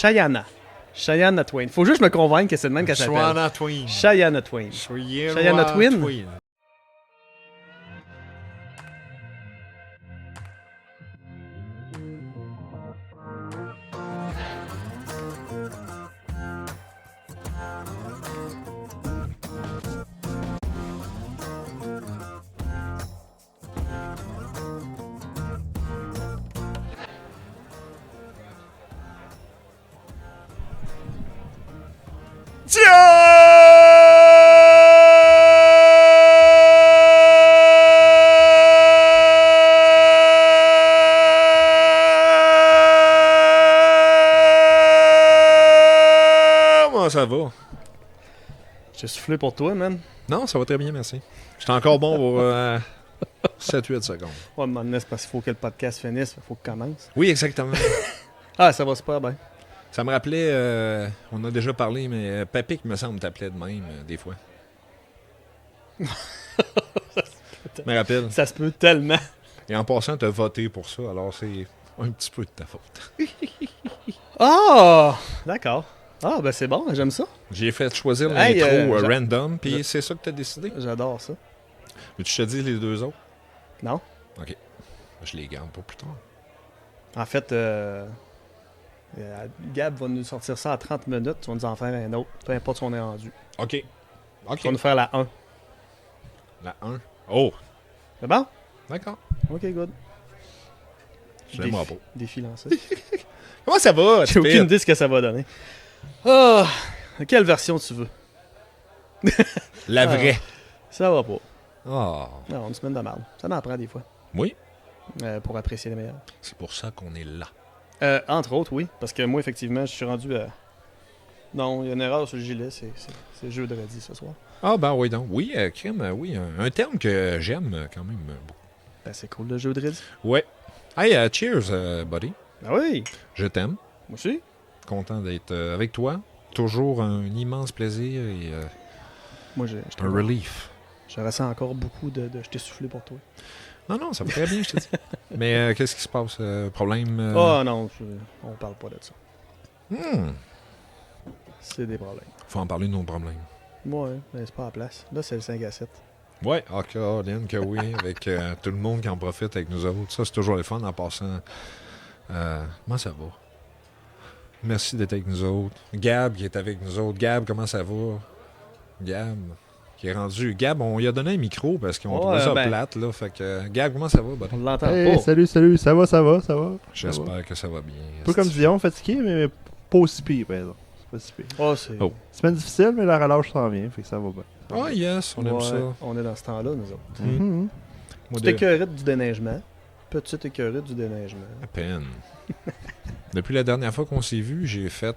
Cheyenne. Cheyenne Twain. Faut juste que je me convainque que c'est le même qu'elle s'appelle. Shania Twain. Cheyenne Twain. Cheyenne Twain. Comment ça va? J'ai soufflé pour toi, man. Non, ça va très bien, merci. J'étais encore bon pour 7-8 secondes. Ouais, maintenant, c'est parce qu'il faut que le podcast finisse. Il faut qu'il commence. Oui, exactement. Ah, ça va super bien. Ça me rappelait, on a déjà parlé, mais Papic, me semble, t'appelait de même, des fois. Je me rappelle. Ça se peut tellement. Et en passant, t'as voté pour ça, alors c'est un petit peu de ta faute. Ah! D'accord. Ah, ben c'est bon, j'aime ça. J'ai fait choisir Hey, l'intro random, puis c'est ça que t'as décidé. J'adore ça. Mais tu te dis les deux autres? Non? OK. Je les garde pour plus tard. En fait, Gab va nous sortir ça à 30 minutes. Tu vas nous en faire un autre. Peu importe si on est rendu. OK. Tu vas nous faire la 1. La 1. Oh! C'est bon? D'accord. Ok, good. Je l'aime pas. Défi lancé. Comment ça va? J'ai aucune idée de ce que ça va donner. Ah! Quelle version tu veux? La vraie. Ça va pas. Oh. Non, une semaine de merde. Ça m'en prend des fois. Oui. Pour apprécier les meilleurs. C'est pour ça qu'on est là. Entre autres, oui. Parce que moi, effectivement, je suis rendu à... Non, il y a une erreur sur le gilet. C'est jeudi ce soir. Ah ben oui donc. Oui, crime, oui. Un terme que j'aime quand même beaucoup. Ben, c'est cool, le jeudi. Ouais. Hey, cheers, buddy. Ben oui! Je t'aime. Moi aussi. Content d'être avec toi. Toujours un immense plaisir et Moi, un relief. Je ressens encore beaucoup de je t'ai soufflé pour toi. Non, ça va très bien, je te dis. Mais qu'est-ce qui se passe? Problème? Oh non, on parle pas de ça. Hmm. C'est des problèmes. Faut en parler de nos problèmes. Ouais, mais c'est pas à la place. Là, c'est le 5 à 7. Ouais, ok, Lynn, que oui, avec tout le monde qui en profite avec nous autres. Ça, c'est toujours le fun en passant. Comment ça va? Merci d'être avec nous autres. Gab qui est avec nous autres. Gab, comment ça va? Gab, qui est rendu. Gab, on lui a donné un micro parce qu'on trouvait ça plate, là. Fait que, Gab, comment ça va? On l'entend hey, pas. Salut, ça va. J'espère que ça va bien. Un peu comme Dion, fatigué, mais pas aussi pire, par exemple. C'est pas si pire. Oh, c'est... Oh. Semaine difficile, mais la relâche s'en vient, fait que ça va bien. Ah, yes, on aime ça. On est dans ce temps-là, nous autres. Mhm. Moi, Petite écœurite du déneigement. Petite écœurite du déneigement. À peine. Depuis la dernière fois qu'on s'est vu, j'ai fait...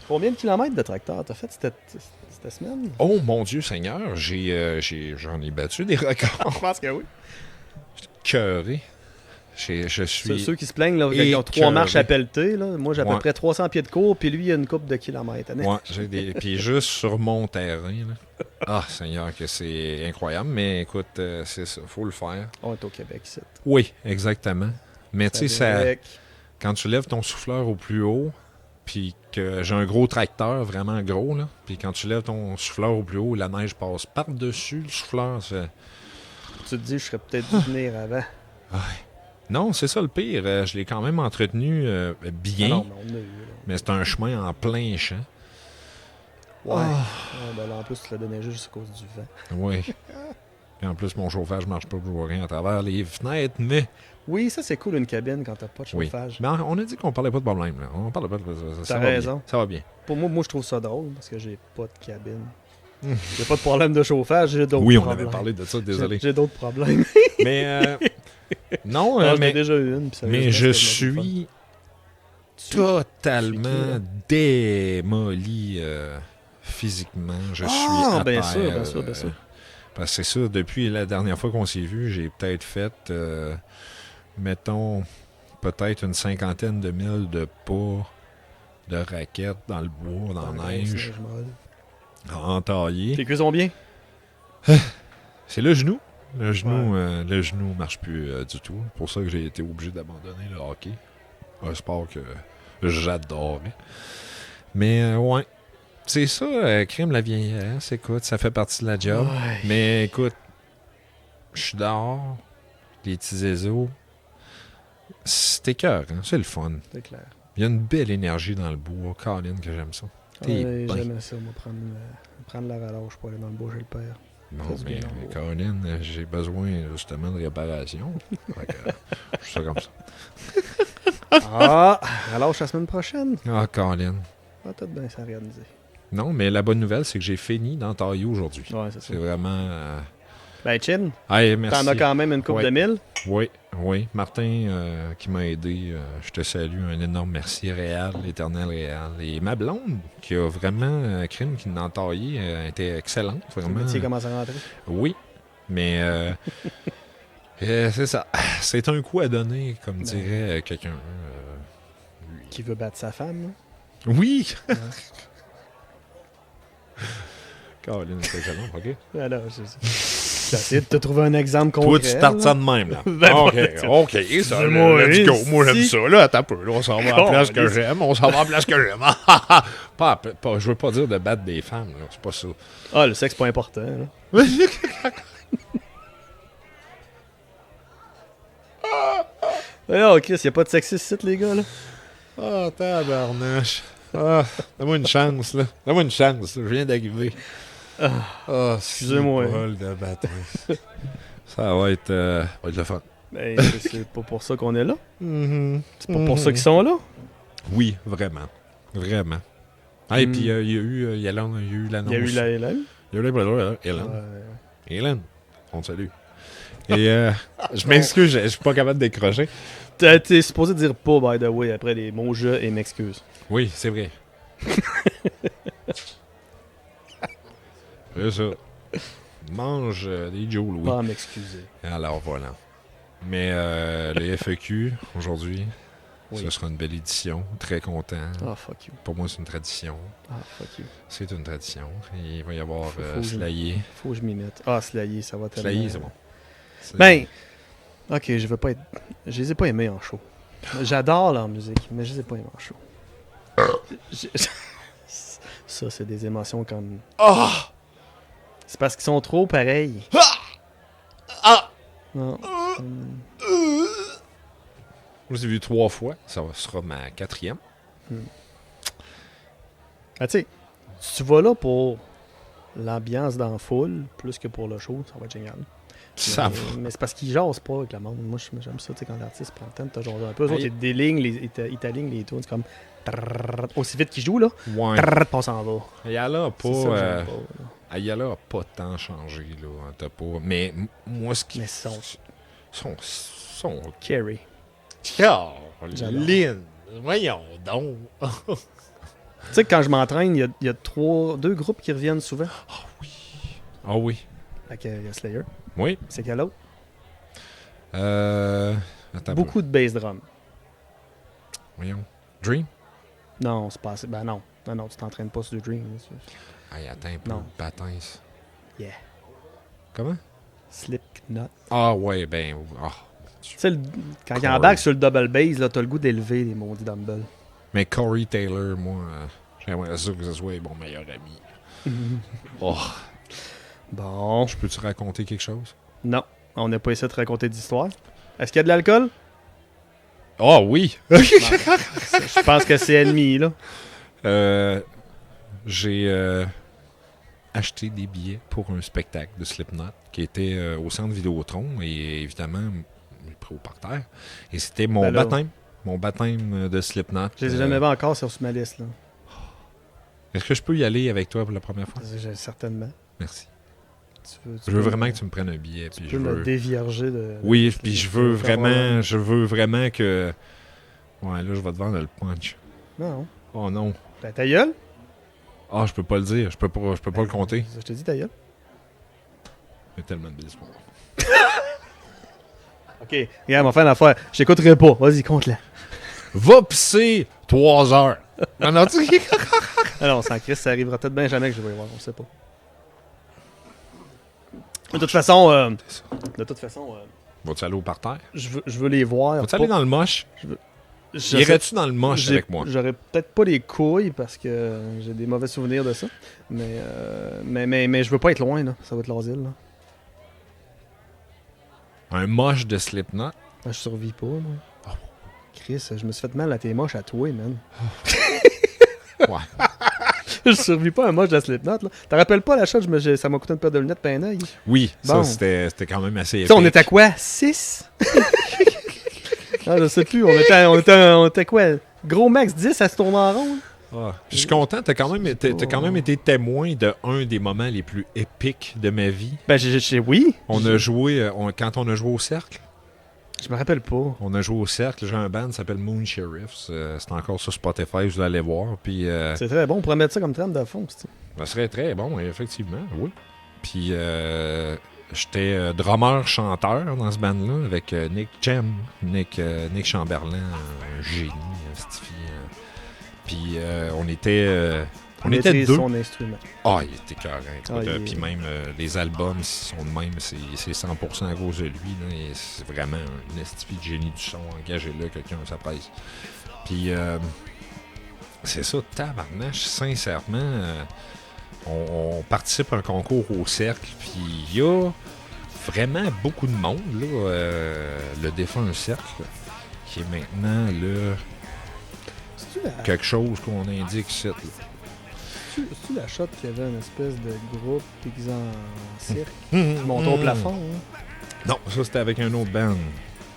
Combien de kilomètres de tracteur t'as fait cette semaine? Oh mon Dieu Seigneur, j'en ai battu des records. Je pense que oui. Cœuré. Je suis... Ceux qui se plaignent, là, ils ont 3 écœuré. marches à pelleter. Là. Moi, j'ai à peu Ouais. près 300 pieds de cours, puis lui, il a une couple de kilomètres. Ouais, j'ai des... Puis juste sur mon terrain, là. Ah, Seigneur, que c'est incroyable. Mais écoute, c'est ça, faut le faire. On est au Québec, ici. Oui, exactement. Mais tu sais, ça... Québec. Quand tu lèves ton souffleur au plus haut, puis que j'ai un gros tracteur, vraiment gros, là, puis quand tu lèves ton souffleur au plus haut, la neige passe par-dessus le souffleur. Tu te dis, je serais peut-être dû venir avant. Non, c'est ça le pire. Je l'ai quand même entretenu bien, Ah non, mais on a eu. Là. mais c'est un chemin en plein champ. Ouais. Ouais, ben là, en plus, tu l'as donné juste à cause du vent. Oui. Et en plus, mon chauffage marche pas, je vois rien à travers les fenêtres, mais... Oui, ça, c'est cool, une cabine, quand t'as pas de Oui. chauffage. Mais on a dit qu'on parlait pas de problème, là. On parle pas de... Ça T'as va raison. bien. Ça va bien. Pour moi, je trouve ça drôle, parce que j'ai pas de cabine. J'ai pas de problème de chauffage, j'ai d'autres Oui, on problèmes. avait parlé de ça, désolé. J'ai d'autres problèmes. Mais... non, Ah, j'en ai mais... déjà eu une. Puis Mais sérieusement, je c'était le fun. suis Tu- totalement là? démoli physiquement. Je suis à bien terre, sûr, bien sûr, bien sûr. Parce que c'est ça, depuis la dernière fois qu'on s'est vu, j'ai peut-être fait, mettons, peut-être une 50aine de milles de pas de raquettes dans le bois, dans la neige, entaillé. Tes cuisses ont bien? C'est le genou. Le genou marche plus du tout. C'est pour ça que j'ai été obligé d'abandonner le hockey. Un sport que J'adorais. Mais ouais, c'est ça, crime la vieillesse, écoute, ça fait partie de la job. Ouais. Mais écoute, je suis dehors, les petits zézos, c'est écœurant, c'est le fun. C'est clair. Il y a une belle énergie dans le bois, Colin, que j'aime ça. T'es Ouais, bien. j'aimais ça, moi, prendre la relâche pour aller dans le bois chez le père. Non, Ça, c'est mais bien dans le bois. Colin, j'ai besoin justement de réparation. Fait que, je suis ça comme ça. Ah! Relâche la semaine prochaine. Ah, Colin. Ah, tout bien s'organiser. Non, mais la bonne nouvelle, c'est que j'ai fini d'entailler aujourd'hui. Ouais, c'est ça. C'est vraiment... Ben, Chin, Hey, merci. t'en as quand même une coupe Ouais. de mille. Oui. Martin, qui m'a aidé, je te salue. Un énorme merci, Réal, l'éternel Réal. Et ma blonde, qui a vraiment, crime, qui l'a entaillé, était excellente. Le Vraiment. métier commence à rentrer. Oui, mais c'est ça. C'est un coup à donner, comme dirait quelqu'un. Qui veut battre sa femme, là. Oui! Caroline, c'est excellent, OK? Alors, j'ai essayé de te trouver un exemple concret. Toi, tu startes là. ça de même, là. Ben, OK, bon, OK, ça, Dis-moi, let's go. si. Moi, j'aime ça, là. Attends un peu, là, on s'en va à la place que Calisse. j'aime. On s'en va à la place que j'aime. Pas, je veux pas dire de battre des femmes, là. C'est pas ça. Ah, le sexe, pas important, là. Alors, Chris, y a pas de sexiste ici, les gars, là. Ah, tabarnache. Ah, donne-moi une chance, là. Donne-moi une chance, là. Je viens d'arriver. Ah, excusez-moi. c'est bol de bâton. Ça va être le fun. Ben, c'est pas pour ça qu'on est là. Mm-hmm. C'est pas pour ça qu'ils sont là. Oui, vraiment. Vraiment. Ah, et Mm. puis, il y a eu il y a eu l'annonce. Il y a eu la LM. Il y a eu la Hélène. Ouais. Hélène, on te salue. Et je m'excuse, je suis pas capable de décrocher. T'es supposé dire pas, by the way, après les mots je et m'excuse. Oui, c'est vrai. C'est ça. Mange des Joe Louis. Pas à m'excuser. Alors voilà. Mais le FAQ, aujourd'hui, Oui. ce sera une belle édition. Très content. Ah, fuck you. Pour moi, c'est une tradition. Ah, fuck you. C'est une tradition. Et il va y avoir Faut que je- Slayer. Faut que je m'y mette. Ah, Slayer, ça va tellement. Slayer, c'est bon. C'est- Ben, ok, je veux pas être. Je les ai pas aimés en show. J'adore leur musique, mais je les ai pas aimés en show. Je- Ça, c'est des émotions comme. Ah! C'est parce qu'ils sont trop pareils. Ah! Non. Je les ai vus 3 fois. Ça sera ma 4e. Ah, tu sais, si tu vas là pour l'ambiance dans la foule, plus que pour le show, ça va être génial. Ça mais, va. mais c'est parce qu'ils jasent pas avec la monde. Moi, j'aime ça, tu sais, quand l'artiste prend le temps de te jaser un peu. Eux Ah, autres, ils délignent, ils t'alignent les tunes, c'est comme. Trrrr, aussi vite qu'ils jouent, là. Ouais. Trrrr, on s'en va. Ayala a pas. C'est ça que j'aime pas, là. Ayala a pas tant changé, là. T'as pas. Mais moi, ce qui. Mais son. Son. Carrie. Caroline. Voyons donc. Tu sais que quand je m'entraîne, il y a deux groupes qui reviennent souvent. Ah oui. Fait que, il y a Slayer. Oui. C'est quel autre? Attends. Beaucoup de bass drum. Voyons. Dream? Non, c'est pas assez. Ben non. Non, tu t'entraînes pas sur du Dream. Hey, attends un peu. Non. Patins. Yeah. Comment? Slipknot. Ah ouais, ben. Ah. Tu sais, quand il Corey. embarque sur le double bass, là, t'as le goût d'élever les maudits dumbbells. Mais Corey Taylor, moi, j'aimerais ça que ce soit mon meilleur ami. Oh. Bon. Je peux-tu raconter quelque chose? Non, on n'a pas essayé de te raconter d'histoire. Est-ce qu'il y a de l'alcool? Ah oui! Je pense que c'est ennemi, là. J'ai acheté des billets pour un spectacle de Slipknot qui était au centre Vidéotron et évidemment, j'ai pris au parterre. Et c'était mon Ben là. baptême. Mon baptême de Slipknot. Je les ai jamais vus encore sur ma liste, là. Est-ce que je peux y aller avec toi pour la première fois? Certainement. Merci. Tu Je veux vraiment que tu me prennes un billet. Puis Tu je peux me veux... dévierger de... Oui, puis je veux faire vraiment, que... Ouais, là, je vais te vendre le punch. Non. Oh non. Ben, ta gueule. Ah, je peux pas le dire. Je peux pas le compter. Je te dis ta gueule. Il y a tellement de belles histoires. OK. Regarde, on va faire l'affaire. Je t'écouterai pas. Vas-y, compte-la. Va pisser 3 heures. Non, non, tu... Alors, sans Christ, ça arrivera peut-être bien jamais que je vais y voir. On sait pas. De toute façon, Vas-tu aller au parterre? je veux les voir. Vas-tu aller dans le moche? Irais-tu dans le moche J'ai- avec moi? J'aurais peut-être pas les couilles parce que j'ai des mauvais souvenirs de ça. Mais je veux pas être loin, là. Ça va être l'asile, là. Un moche de Slipknot? Je survis pas, moi. Chris, je me suis fait mal à tes moches à toi, man. Ouais. Je survis pas à un moche de la Slipknot, là. T'en rappelles pas la shot, ça m'a coûté une paire de lunettes pis un œil? Oui, Bon. ça, c'était quand même assez Ça, on épique. était à quoi? 6? Ah, je sais plus, on était quoi? Gros max 10, ça se tourne en rond? Ah. Je suis content, t'as quand même été témoin de un des moments les plus épiques de ma vie. Ben, oui. On a joué, quand on a joué au Cercle, Je me rappelle pas. on a joué au Cercle, j'ai un band qui s'appelle Moon Sheriffs, c'est encore sur Spotify, vous allez voir, puis C'est très bon, on pourrait mettre ça comme trame de fond, c'est ça serait très bon, effectivement, oui. Puis j'étais drummer-chanteur dans ce band-là avec Nick Chamberlain, un génie, Stiffy. Puis on était maîtrise deux. son instrument. Ah, il était carré. Puis il- même les albums, s'ils sont de même, c'est 100% à cause de lui. Là, et c'est vraiment un estifi de génie du son. Engagez-le, quelqu'un, ça pèse. Puis c'est ça, tabarnache, sincèrement. On participe à un concours au Cercle, puis il y a vraiment beaucoup de monde, là, le défunt Cercle, qui est maintenant le C'est-tu la, quelque chose qu'on indique ici. Là. c'est-tu la shot qu'il y avait une espèce de groupe déguisé en cirque qui montait au plafond? Hein? Non, ça c'était avec un autre band.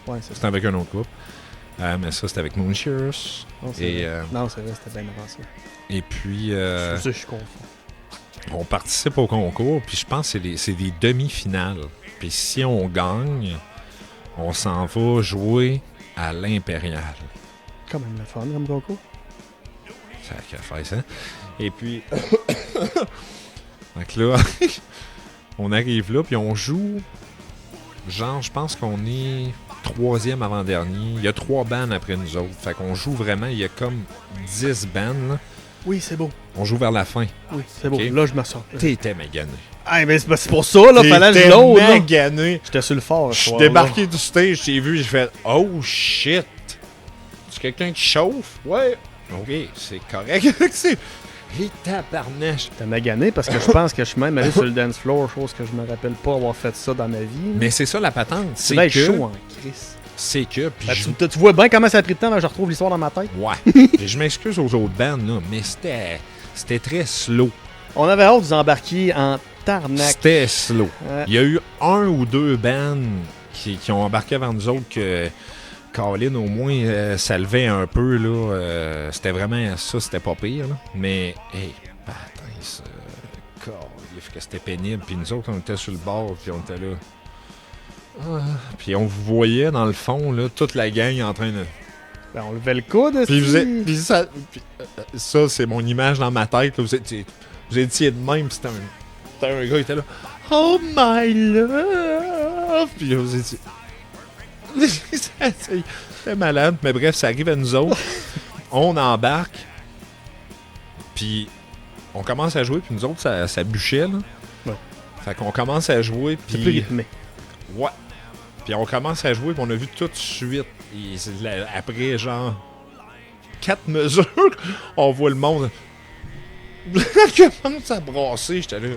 Ouais, c'est C'était ça. avec un autre groupe. Mais ça c'était avec Moon Sheriffs. Non, c'est Et, vrai. Non, c'est vrai, c'était bien avant ça. Et puis C'est pour ça que je suis confonds. on participe au concours, puis je pense que c'est des demi-finales. Puis si on gagne, on s'en va jouer à l'Impérial. Quand même le fun comme concours. Ça a fait ça. Et puis, donc là, on arrive là, puis on joue. Genre, je pense qu'on est troisième avant-dernier. Il y a 3 bands après nous autres. Fait qu'on joue vraiment, il y a comme 10 bands. Là. Oui, c'est beau. On joue vers la fin. Oui, c'est beau. Ok. Là, je me sens. T'étais magané. Ah, mais c'est pour ça, là, fallait que je T'étais l'aude, là. magané. J'étais sur le fort. Je suis débarqué du stage, j'ai vu, j'ai fait « Oh shit! C'est quelqu'un qui chauffe? » Ouais. OK, c'est correct. C'est... Et tabarnache. T'as magané parce que je pense que je suis même allé sur le dance floor, chose que je me rappelle pas avoir fait ça dans ma vie. Mais c'est ça la patente. c'est bien chaud en crise. C'est que... Puis Ben, tu vois bien comment ça a pris de temps avant que je retrouve l'histoire dans ma tête. Ouais. Puis je m'excuse aux autres bands, là, mais c'était très slow. On avait hâte de vous embarquer en tarnac. C'était slow. Ouais. Il y a eu 1 ou 2 bands qui ont embarqué avant nous autres que... Colin, au moins, ça levait un peu, là. C'était vraiment ça, c'était pas pire, là. Mais, hey, putain, que c'était pénible. Puis nous autres, on était sur le bord, puis on était là. Ah. Puis on vous voyait, dans le fond, là, toute la gang en train de... Ben, on levait le coude. Puis, esti. puis ça, c'est mon image dans ma tête, là. Vous étiez de même, puis c'était un gars qui était là. Oh my love! Puis là, vous étiez... C'était malade. Mais bref, ça arrive à nous autres. On embarque. Puis on commence à jouer. Puis nous autres, ça bûchait. Là. Ouais. Fait qu'on commence à jouer. C'est plus Puis rythmé. ouais. Puis on commence à jouer. Puis on a vu tout de suite. Et après, genre, 4 mesures, on voit le monde. Commence à brasser. J'étais là.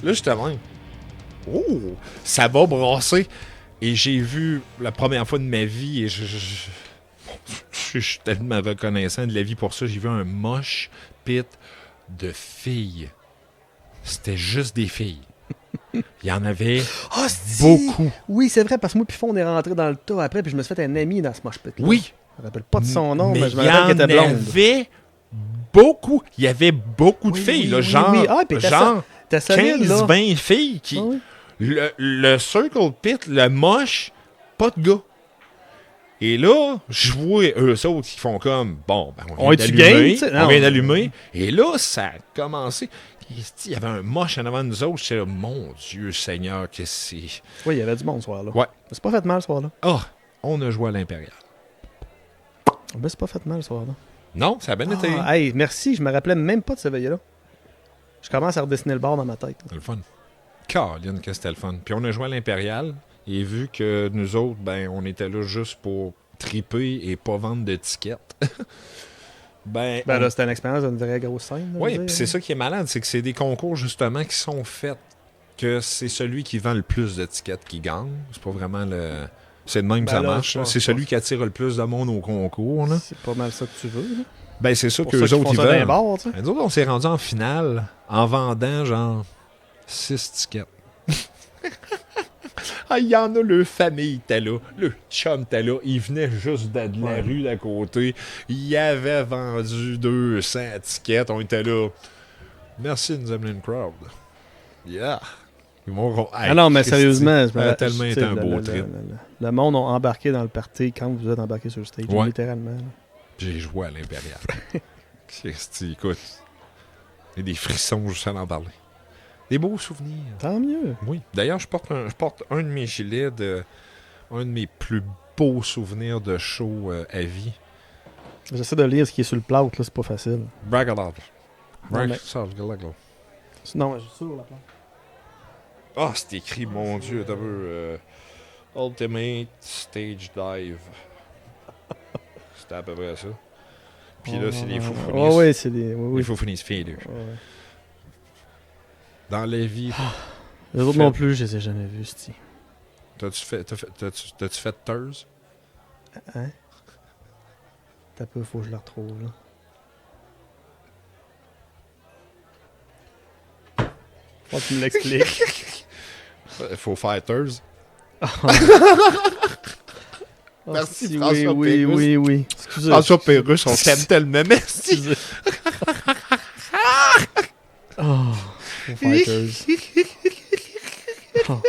Là, j'étais même. Oh! Ça va brasser. Et j'ai vu la première fois de ma vie, et je suis tellement reconnaissant de la vie pour ça, j'ai vu un moche pit de filles. C'était juste des filles. Il y en avait Ah, si! beaucoup. Oui, c'est vrai, parce que moi, puis on est rentré dans le tas après, puis je me suis fait un ami dans ce mosh pit-là. Oui, Je me rappelle pas de son nom, mais mais je me il y rappelle en qu'elle était blonde. avait beaucoup. Il y avait beaucoup de Oui, filles, oui, là, oui, genre, oui. Ah, puis genre T'as solide, là. 15-20 filles qui... Ah oui. Le Circle Pit, le moche, pas de gars. Et là, je vois eux autres qui font comme, bon, ben, On est-tu game, tu sais? on Non. vient d'allumer. Et là, ça a commencé. Il y avait un moche en avant de nous autres. J'étais là, mon Dieu Seigneur, que c'est... Oui, il y avait du monde ce soir-là. Ouais. C'est pas fait mal ce soir-là. Ah, on a joué à l'Impérial. Ben, c'est pas fait mal ce soir-là. Non, ça a bien été. Ah, hey, merci, je me rappelais même pas de ce veillé-là. Je commence à redessiner le bord dans ma tête. C'était le fun. Caroline, que c'était le fun. Puis on a joué à l'Impérial. Et vu que nous autres, ben, on était là juste pour triper et pas vendre de tickets. Ben là, c'était une expérience d'une vraie grosse scène. oui, puis c'est ça qui est malade, c'est que c'est des concours justement qui sont faits que c'est celui qui vend le plus de tickets qui gagne. C'est pas vraiment le... C'est de même que ça là, marche. je là. pense C'est pas. celui qui attire le plus de monde au concours. Là. C'est pas mal ça que tu veux. Là. Ben c'est ça Pour que ça eux qu'ils autres font ils ça dans les veulent. bars, tu sais. Ben, nous autres, on s'est rendu en finale en vendant genre 6 tickets. Ah, il y en a, le famille était là, le chum était là, il venait juste de la Ouais. rue d'à côté, il avait vendu 200 tickets, on était là. Merci de nous amener une crowd. Yeah! Ils m'ont... Ah non, mais sérieusement, ça a tellement été un beau trip. Le monde a embarqué dans le party quand vous êtes embarqué sur le stage, Ouais. littéralement. Là. J'ai joué à l'Impérial. Christy, écoute, j'ai des frissons juste à en parler. Des beaux souvenirs. Tant mieux. Oui. D'ailleurs, je porte un de mes gilets un de mes plus beaux souvenirs de show à vie. J'essaie de lire ce qui est sur le plâtre, là, c'est pas facile. Bragalab. Non, mais- Non, je suis sur la plâtre. Ah, c'est écrit, mon Dieu, t'as vu. Ultimate Stage Dive. C'était à peu près ça. Puis là, c'est les Foufounis. Ouais, ouais, c'est des. Oui, Les oui. Foufounis Feeder. Ouais. Dans la vie, Les autres Fait- non plus, je les ai jamais vus, c'ti. t'as-tu fait Thurs? Hein? T'as peu, faut que je la retrouve, là. Faut que tu me l'expliques. Faut faire Thurs. Merci, si, François oui, Pérusse. oui, oui. Excusez. François Pérusse, on t'aime tellement, merci! Excusez. Oh, Foo Fighters. Oh,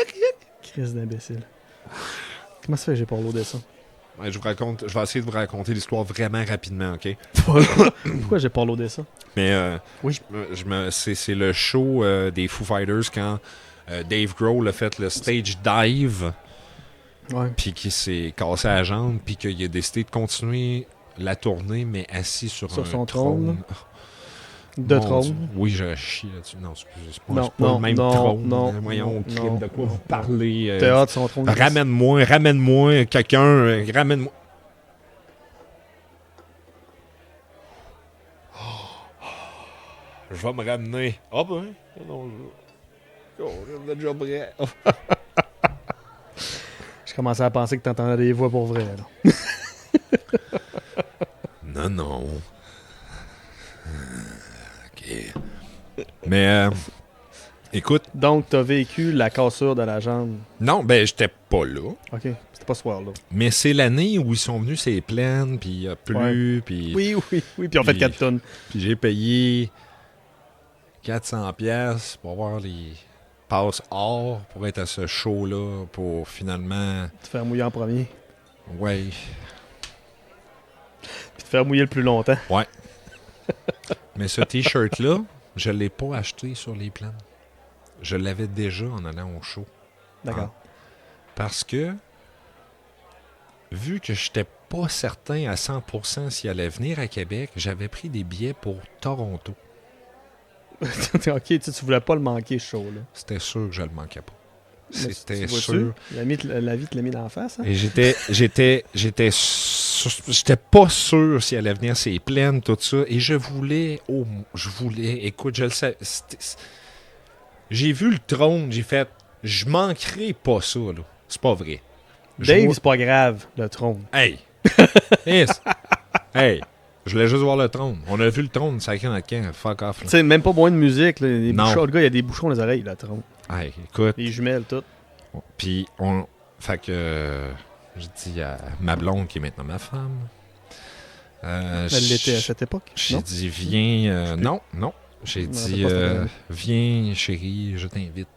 crise d'imbécile. Comment ça fait que j'ai pas loadé ça? Ouais, je vais essayer de vous raconter l'histoire vraiment rapidement, OK? Pourquoi j'ai pas loadé ça? Mais Oui. c'est le show des Foo Fighters quand Dave Grohl a fait le stage dive, Ouais. puis qu'il s'est cassé la jambe, puis qu'il a décidé de continuer la tournée, mais assis sur Sur un son trône. De Mon trône. Dieu. Oui, je chie là-dessus. Non, c'est pas, Non, c'est pas non, le même non, trône. non, Voyons, non, crime, non, de quoi non, vous parlez? Théâtre, son trône. Ramène-moi quelqu'un, ramène-moi. Je vais me ramener. Ah ben, non, je déjà prêt. Je commençais à penser que t'entendais des voix pour vrai, là. Non, non. OK. Mais, écoute, Donc, t'as vécu la cassure de la jambe. non, ben, j'étais pas là. OK. C'était pas ce soir-là. Mais c'est l'année où ils sont venus, c'est plaines, puis il a plu, puis... Oui, oui, oui. Puis on fait Puis- 4 tonnes. Puis j'ai payé 400 pièces pour avoir les passes or pour être à ce show-là, pour finalement... Te faire mouiller en premier. Ouais. Puis te faire mouiller le plus longtemps. Mais ce T-shirt-là, je l'ai pas acheté sur les plaines. Je l'avais déjà en allant au show. D'accord. Parce que, vu que j'étais pas certain à 100% s'il allait venir à Québec, j'avais pris des billets pour Toronto. OK, tu voulais pas le manquer, ce show-là. C'était sûr que je le manquais pas. Mais C'était tu vois-tu? sûr. La vie te l'a mis dans la face, hein? Et j'étais pas sûr s'il allait venir ces plaines, tout ça. Et je voulais, écoute, je le sais. J'ai vu le trône, j'ai fait, je manquerai pas ça, là. C'est pas vrai. Dave, c'est pas grave, le trône. Hey! Yes. Hey! Je voulais juste voir le trône. On a vu le trône, sacré dans le camp. Fuck off, Tu là. sais, même pas moins de musique, là. Les Non. bouchons, le gars, il y a des bouchons dans les oreilles, le trône. Hey, écoute. Les jumelles, tout. Puis, fait que, je dis à ma blonde, qui est maintenant ma femme. Elle l'était à cette époque. J'ai Non? dit, viens. Non. J'ai Non, dit, c'est pas ça, viens, chérie, je t'invite.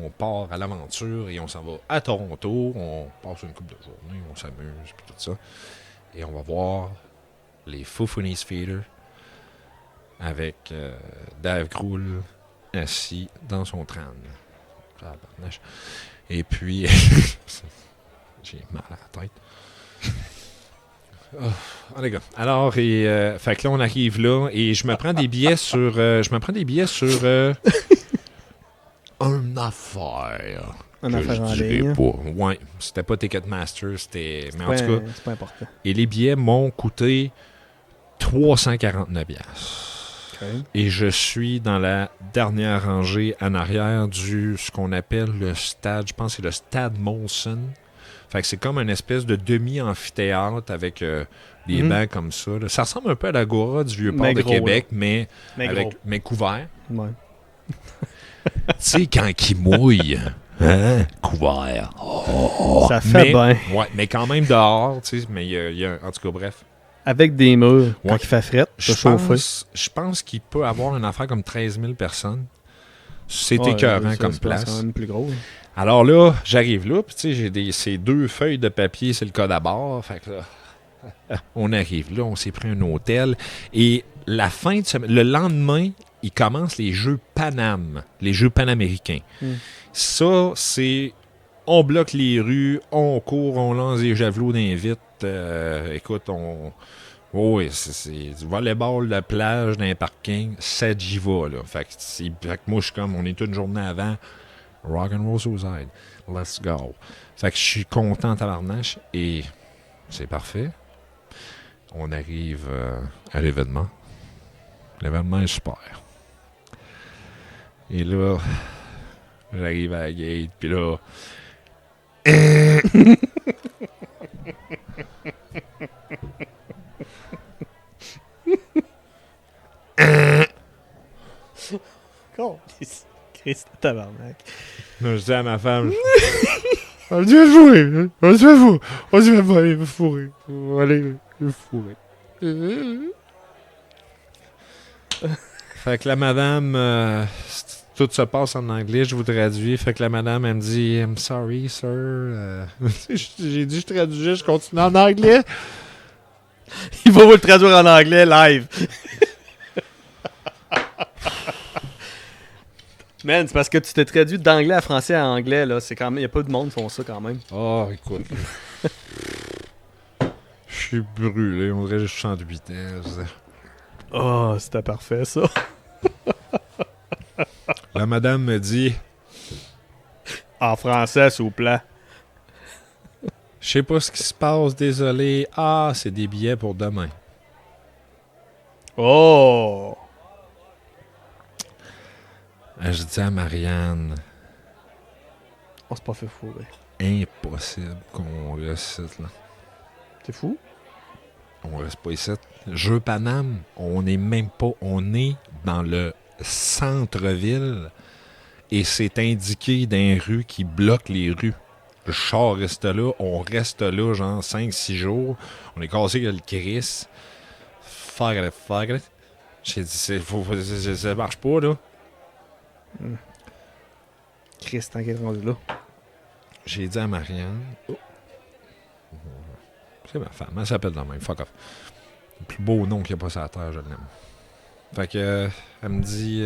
On part à l'aventure et on s'en va à Toronto. On passe une couple de journées, on s'amuse, puis tout ça. Et on va voir les Foufounis Feeder avec Dave Grohl assis dans son trâne. Tabarnache. Et puis, j'ai mal à la tête. Oh, les gars. Alors, fait que là, on arrive là et je me prends des billets sur. Une affaire Une Je affaire en dirais ligne. pas. Ouais, c'était pas Ticketmaster, c'était... Mais en tout cas, C'est pas important. et les billets m'ont coûté 349$. Ok. Et je suis dans la dernière rangée en arrière ce qu'on appelle le stade, je pense que c'est le stade Molson. Fait que c'est comme une espèce de demi-amphithéâtre avec des Mhm. bancs comme ça. Là. Ça ressemble un peu à l'Agora du Vieux-Port Mais de gros, Québec, mais gros. couvert. Ouais. Tu sais, quand il mouille, hein, couvert. Ça fait mais, bien. Ouais, mais quand même dehors, tu sais, mais il y a en tout cas, bref. Avec des murs, quand Ouais. il fait fret, ça chauffer. Je pense qu'il peut avoir une affaire comme 13 000 personnes. C'est Ouais, écœurant ça, comme c'est place. quand même plus gros. Alors là, j'arrive là, puis tu sais, j'ai ces 2 feuilles de papier, c'est le code à bord. Fait que là, on arrive là, on s'est pris un hôtel. Et la fin de semaine, le lendemain, ils commencent les Jeux Paname, les Jeux panaméricains. Mm. Ça, c'est... On bloque les rues, on court, on lance des javelots d'invite. Écoute, oh oui, c'est du volleyball de plage dans un parking, ça j'y va, là. Fait que moi, je suis comme, on est une journée avant, rock and roll suicide, let's go. Fait que je suis content tabarnache et c'est parfait. On arrive à l'événement. L'événement est super. Et là, j'arrive à la gate, puis là... Christ, tabarnak. Non, je dis à ma femme, on se fait fourrer, on se fait fourrer, on se fait aller me fourrer, on va aller me fourrer. Fait que la madame, tout se passe en anglais, je vous traduis. Fait que la madame, elle me dit, I'm sorry, sir. J'ai dit, je traduisais, je continue en anglais. Il va vous le traduire en anglais live. Man, c'est parce que tu t'es traduit d'anglais à français à anglais, là. C'est quand même. Il n'y a pas de monde qui font ça quand même. Oh, écoute. Je suis brûlé, on dirait que je suis 108 ans. Oh, c'était parfait, ça. La madame me dit, En français, s'il vous plaît. je sais pas ce qui se passe, désolé. Ah, c'est des billets pour demain. Oh! Je dis à Marianne, On s'est pas fait fourrer. impossible qu'on reste ici, là. C'est fou? On reste pas ici. Jeux Paname, on n'est même pas. On est dans le centre-ville et c'est indiqué dans les rues qui bloquent les rues. Le char reste là, on reste là genre 5-6 jours. On est cassé avec le Chris. Fuck it. J'ai dit, ça marche pas, là. Christ, tant qu'il est rendu là. J'ai dit à Marianne, oh. C'est ma femme, elle s'appelle dans le même, fuck off. Le plus beau nom qu'il n'y a pas sur la terre, je l'aime. Fait que, elle me dit,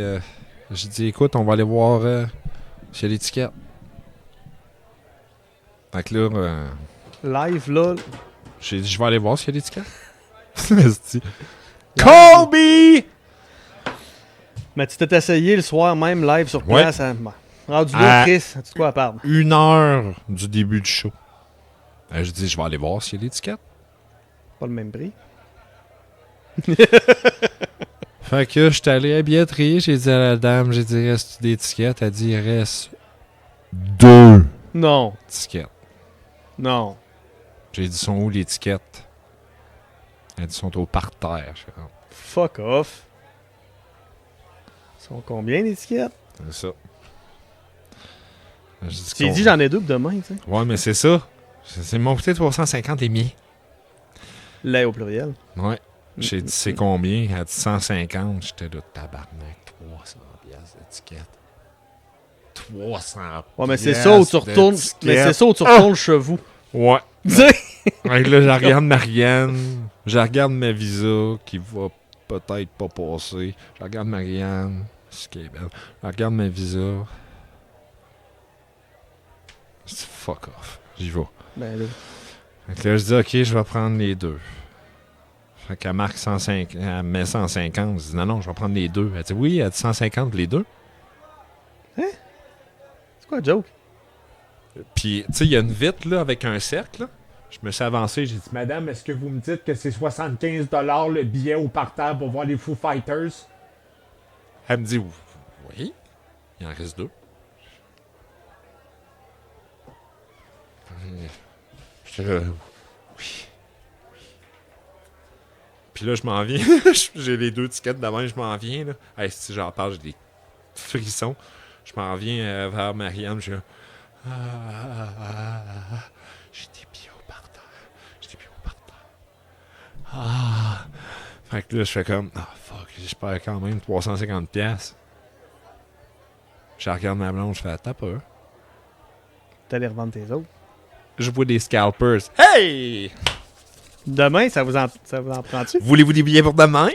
j'ai dit, écoute, on va aller voir s'il y a l'étiquette. Fait que là, Live, là. j'ai dit, je vais aller voir s'il y a l'étiquette. Esti. Colby! Mais tu t'es essayé le soir même live sur Ouais. place. Hein? Bon. Rendu là, Chris, as-tu de quoi à perdre? 1 heure du début du show. Je dis, je vais aller voir s'il y a l'étiquette. Pas le même prix. Fait que j'étais allé à la billetterie, j'ai dit à la dame, j'ai dit, reste des tickets? Elle dit, il reste 2 Non. tickets. Non. J'ai dit, sont où les tickets? Elle dit, sont au parterre. Je fais, oh, Fuck off. Ils sont combien d'étiquettes? c'est ça. Je dis, Tu dit j'en ai 2 pour demain, tu sais. Ouais, mais c'est ça. C'est mon coûté 350 et miens. Lait au pluriel. Ouais. J'ai dit, c'est combien? Elle a dit 150. J'étais là, tabarnak, 300 piastres d'étiquette. 300 Ouais, mais c'est ça où tu retournes. Mais c'est ça où tu retournes chez vous. Ouais. Tu sais? Fait que là, je regarde Marianne. Je regarde ma visa qui va peut-être pas passer. Je regarde Marianne. Ce qui est belle. Je regarde ma visa. Je dis, fuck off. J'y vais. Ben là. Fait que là, je dis, ok, je vais prendre les 2. Fait qu'elle marque 150, elle met 150. Je dis, non, je vais prendre les 2. Elle dit, oui, elle dit 150 les 2. C'est quoi le joke? Puis, tu sais, il y a une vitre, là, avec un cercle, là. Je me suis avancé, j'ai dit, Madame, est-ce que vous me dites que c'est 75$ le billet au parterre pour voir les Foo Fighters? Elle me dit, oui. Il en reste 2. J'étais là, oui. Puis là, je m'en viens. J'ai les 2 tickets devant, je m'en viens. Là. Hey, si j'en parle, j'ai des frissons. Je m'en viens vers Marianne. Je suis là, j'ai des billets au parterre. Fait que là, je fais comme, fuck, je perds quand même 350$. Je regarde ma blonde, je fais, t'as peur. T'allais revendre tes autres. Je vois des scalpers. Hey! Demain, ça vous en prend-tu? Voulez-vous des billets pour demain?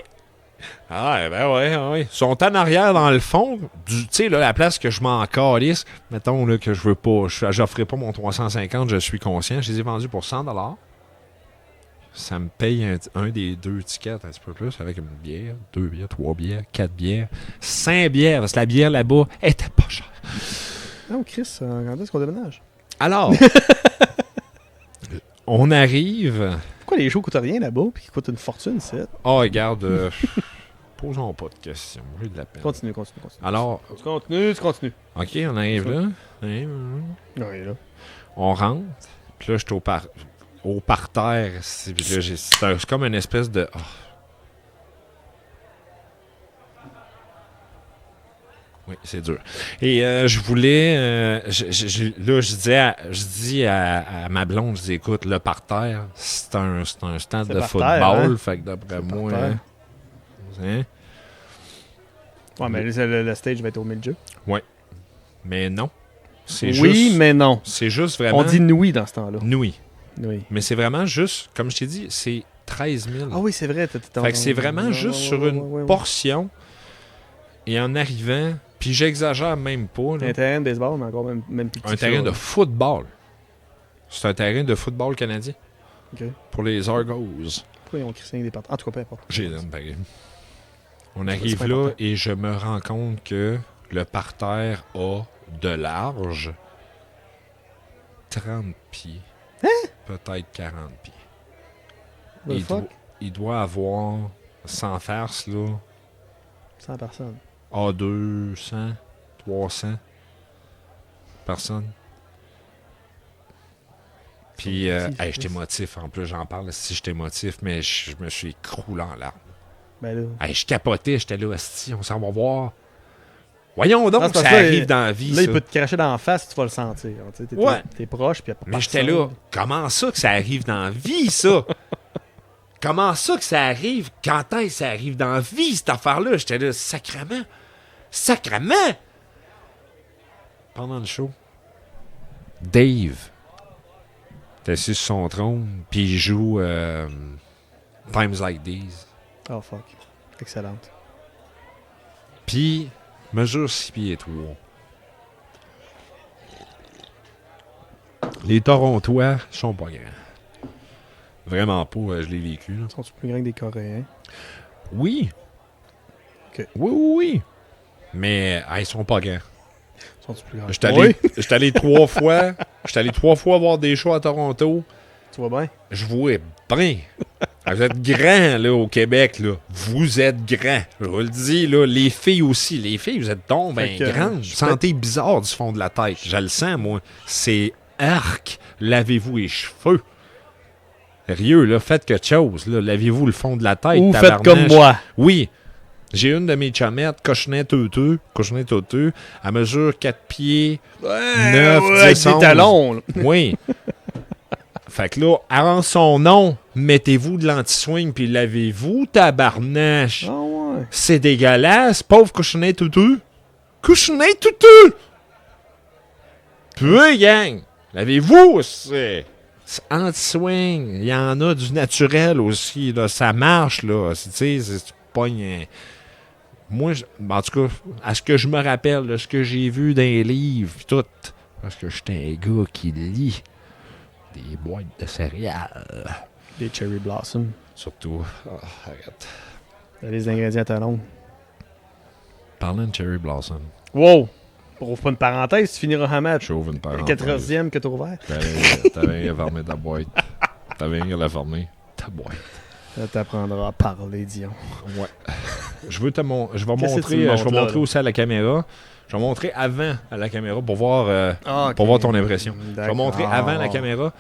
Ah, ben ouais. Ils sont en arrière, dans le fond. Tu sais, là, la place que je m'en calisse, mettons là, que je veux pas, j'offrais pas mon 350, je suis conscient. Je les ai vendus pour 100$. Ça me paye un des 2 tickets, un petit peu plus, avec une bière, 2 bières, 3 bières, 4 bières, 5 bières, parce que la bière là-bas était pas chère. Non, Chris, quand est-ce qu'on déménage? Alors, on arrive. Pourquoi les shows coûtent rien là-bas puis qu'ils coûtent une fortune, c'est? Regarde, posons pas de questions, j'ai de la peine. Continue. Alors, Tu continues. OK, on arrive là. Oui, là. On rentre. Puis là, je suis au parterre. Puis là, c'est comme une espèce de... Oui, c'est dur. Et je voulais... là, je dis à ma blonde, je dis, écoute, le parterre, c'est un stade C'est de parterre, football. hein? Fait que d'après C'est moi... parterre. Hein? Ouais, mais le stage va être au milieu de jeu. Mais non. C'est Oui, juste... mais non. C'est juste vraiment... On dit nuit dans ce temps-là. Nuit. Oui. Mais c'est vraiment juste, comme je t'ai dit, c'est 13 000. Ah oui, c'est vrai. Fait que c'est vraiment juste sur une portion. Et en arrivant, puis j'exagère même pas. Là, Un terrain de baseball, mais encore même plus petit. un terrain de football. C'est un terrain de football canadien. OK. Pour les Argos. Pourquoi ils ont crissé des parties? En tout cas, peu importe. J'ai l'aime pareil. On C'est arrive pas là important. et je me rends compte que le parterre a de large 30 pieds. Peut-être 40 pieds. The fuck? Il doit avoir, sans farce, là, 100 personnes. 200, 300 personnes. Puis, Petit, j'étais émotif. En plus, j'en parle si j'étais émotif, mais je me suis écroulé en larmes. Ben là. Je capotais, j'étais là, hostie, on s'en va voir. Voyons donc, Non, c'est ça parce que là, arrive dans la vie, Là, ça. il peut te cracher dans la face, tu vas le sentir. Tu sais, Ouais. T'es proche, puis Mais j'étais là, comment ça que ça arrive dans la vie, ça? Comment ça que ça arrive? Quand est-ce que ça arrive dans la vie, cette affaire-là? J'étais là, sacrément! Sacrément! Pendant le show, Dave était assis sur son trône, puis il joue Times Like These. Oh fuck. Excellente. Puis, mesure 6 pieds 3. Les Torontois sont pas grands. Vraiment pas, je l'ai vécu. Là. Sont-ils plus grands que des Coréens? Oui. Ok. Oui. Mais ils sont pas grands. Sont-ils plus grands? J'étais allé 3 fois. J'étais allé 3 fois voir des shows à Toronto. Tu vois bien? Je vois bien. Vous êtes grands, là, au Québec, là. Vous êtes grands. Je vous le dis, là. Les filles aussi. Les filles, vous êtes donc bien Fait que, grandes. je Sentez bizarre du fond de la tête. Je le sens, moi. C'est arc. Lavez-vous les cheveux. Sérieux, là. Faites quelque chose, là. Lavez-vous le fond de la tête. Ou tabarnache. faites comme moi. Oui. J'ai une de mes chamettes, cochonnet teuteux. Elle mesure 4 pieds. Ouais, 9, avec 10, des 11. talons. Là. Oui. Fait que là, avant son nom, mettez-vous de l'anti-swing puis lavez-vous, tabarnache. Ah ouais. C'est dégueulasse, pauvre cochonnet touteux. Cochonnet touteux! Puis, gang, lavez-vous, c'est anti-swing. Il y en a du naturel aussi, là. Ça marche, là. Tu sais, c'est pas une... Moi, en tout cas, à ce que je me rappelle, de ce que j'ai vu dans les livres, pis tout, parce que j'étais un gars qui lit des boîtes de céréales. Des cherry blossom. Surtout, arrête. Les ingrédients talons. Parlant de Cherry Blossom. Wow! Ouvre pas une parenthèse, tu finiras un match. J'ouvre une Le parenthèse. 14e que t'as ouvert. T'avais fermé ta boîte. T'avais la fermer. Ta boîte. Ça t'apprendra à parler, Dion. Ouais. Je vais Qu'est-ce que tu montrer, me je montres vais là, montrer là? aussi à la caméra. Je vais montrer avant à la caméra pour voir, Ah, ok. pour voir ton impression. Je vais D'accord. montrer avant la caméra.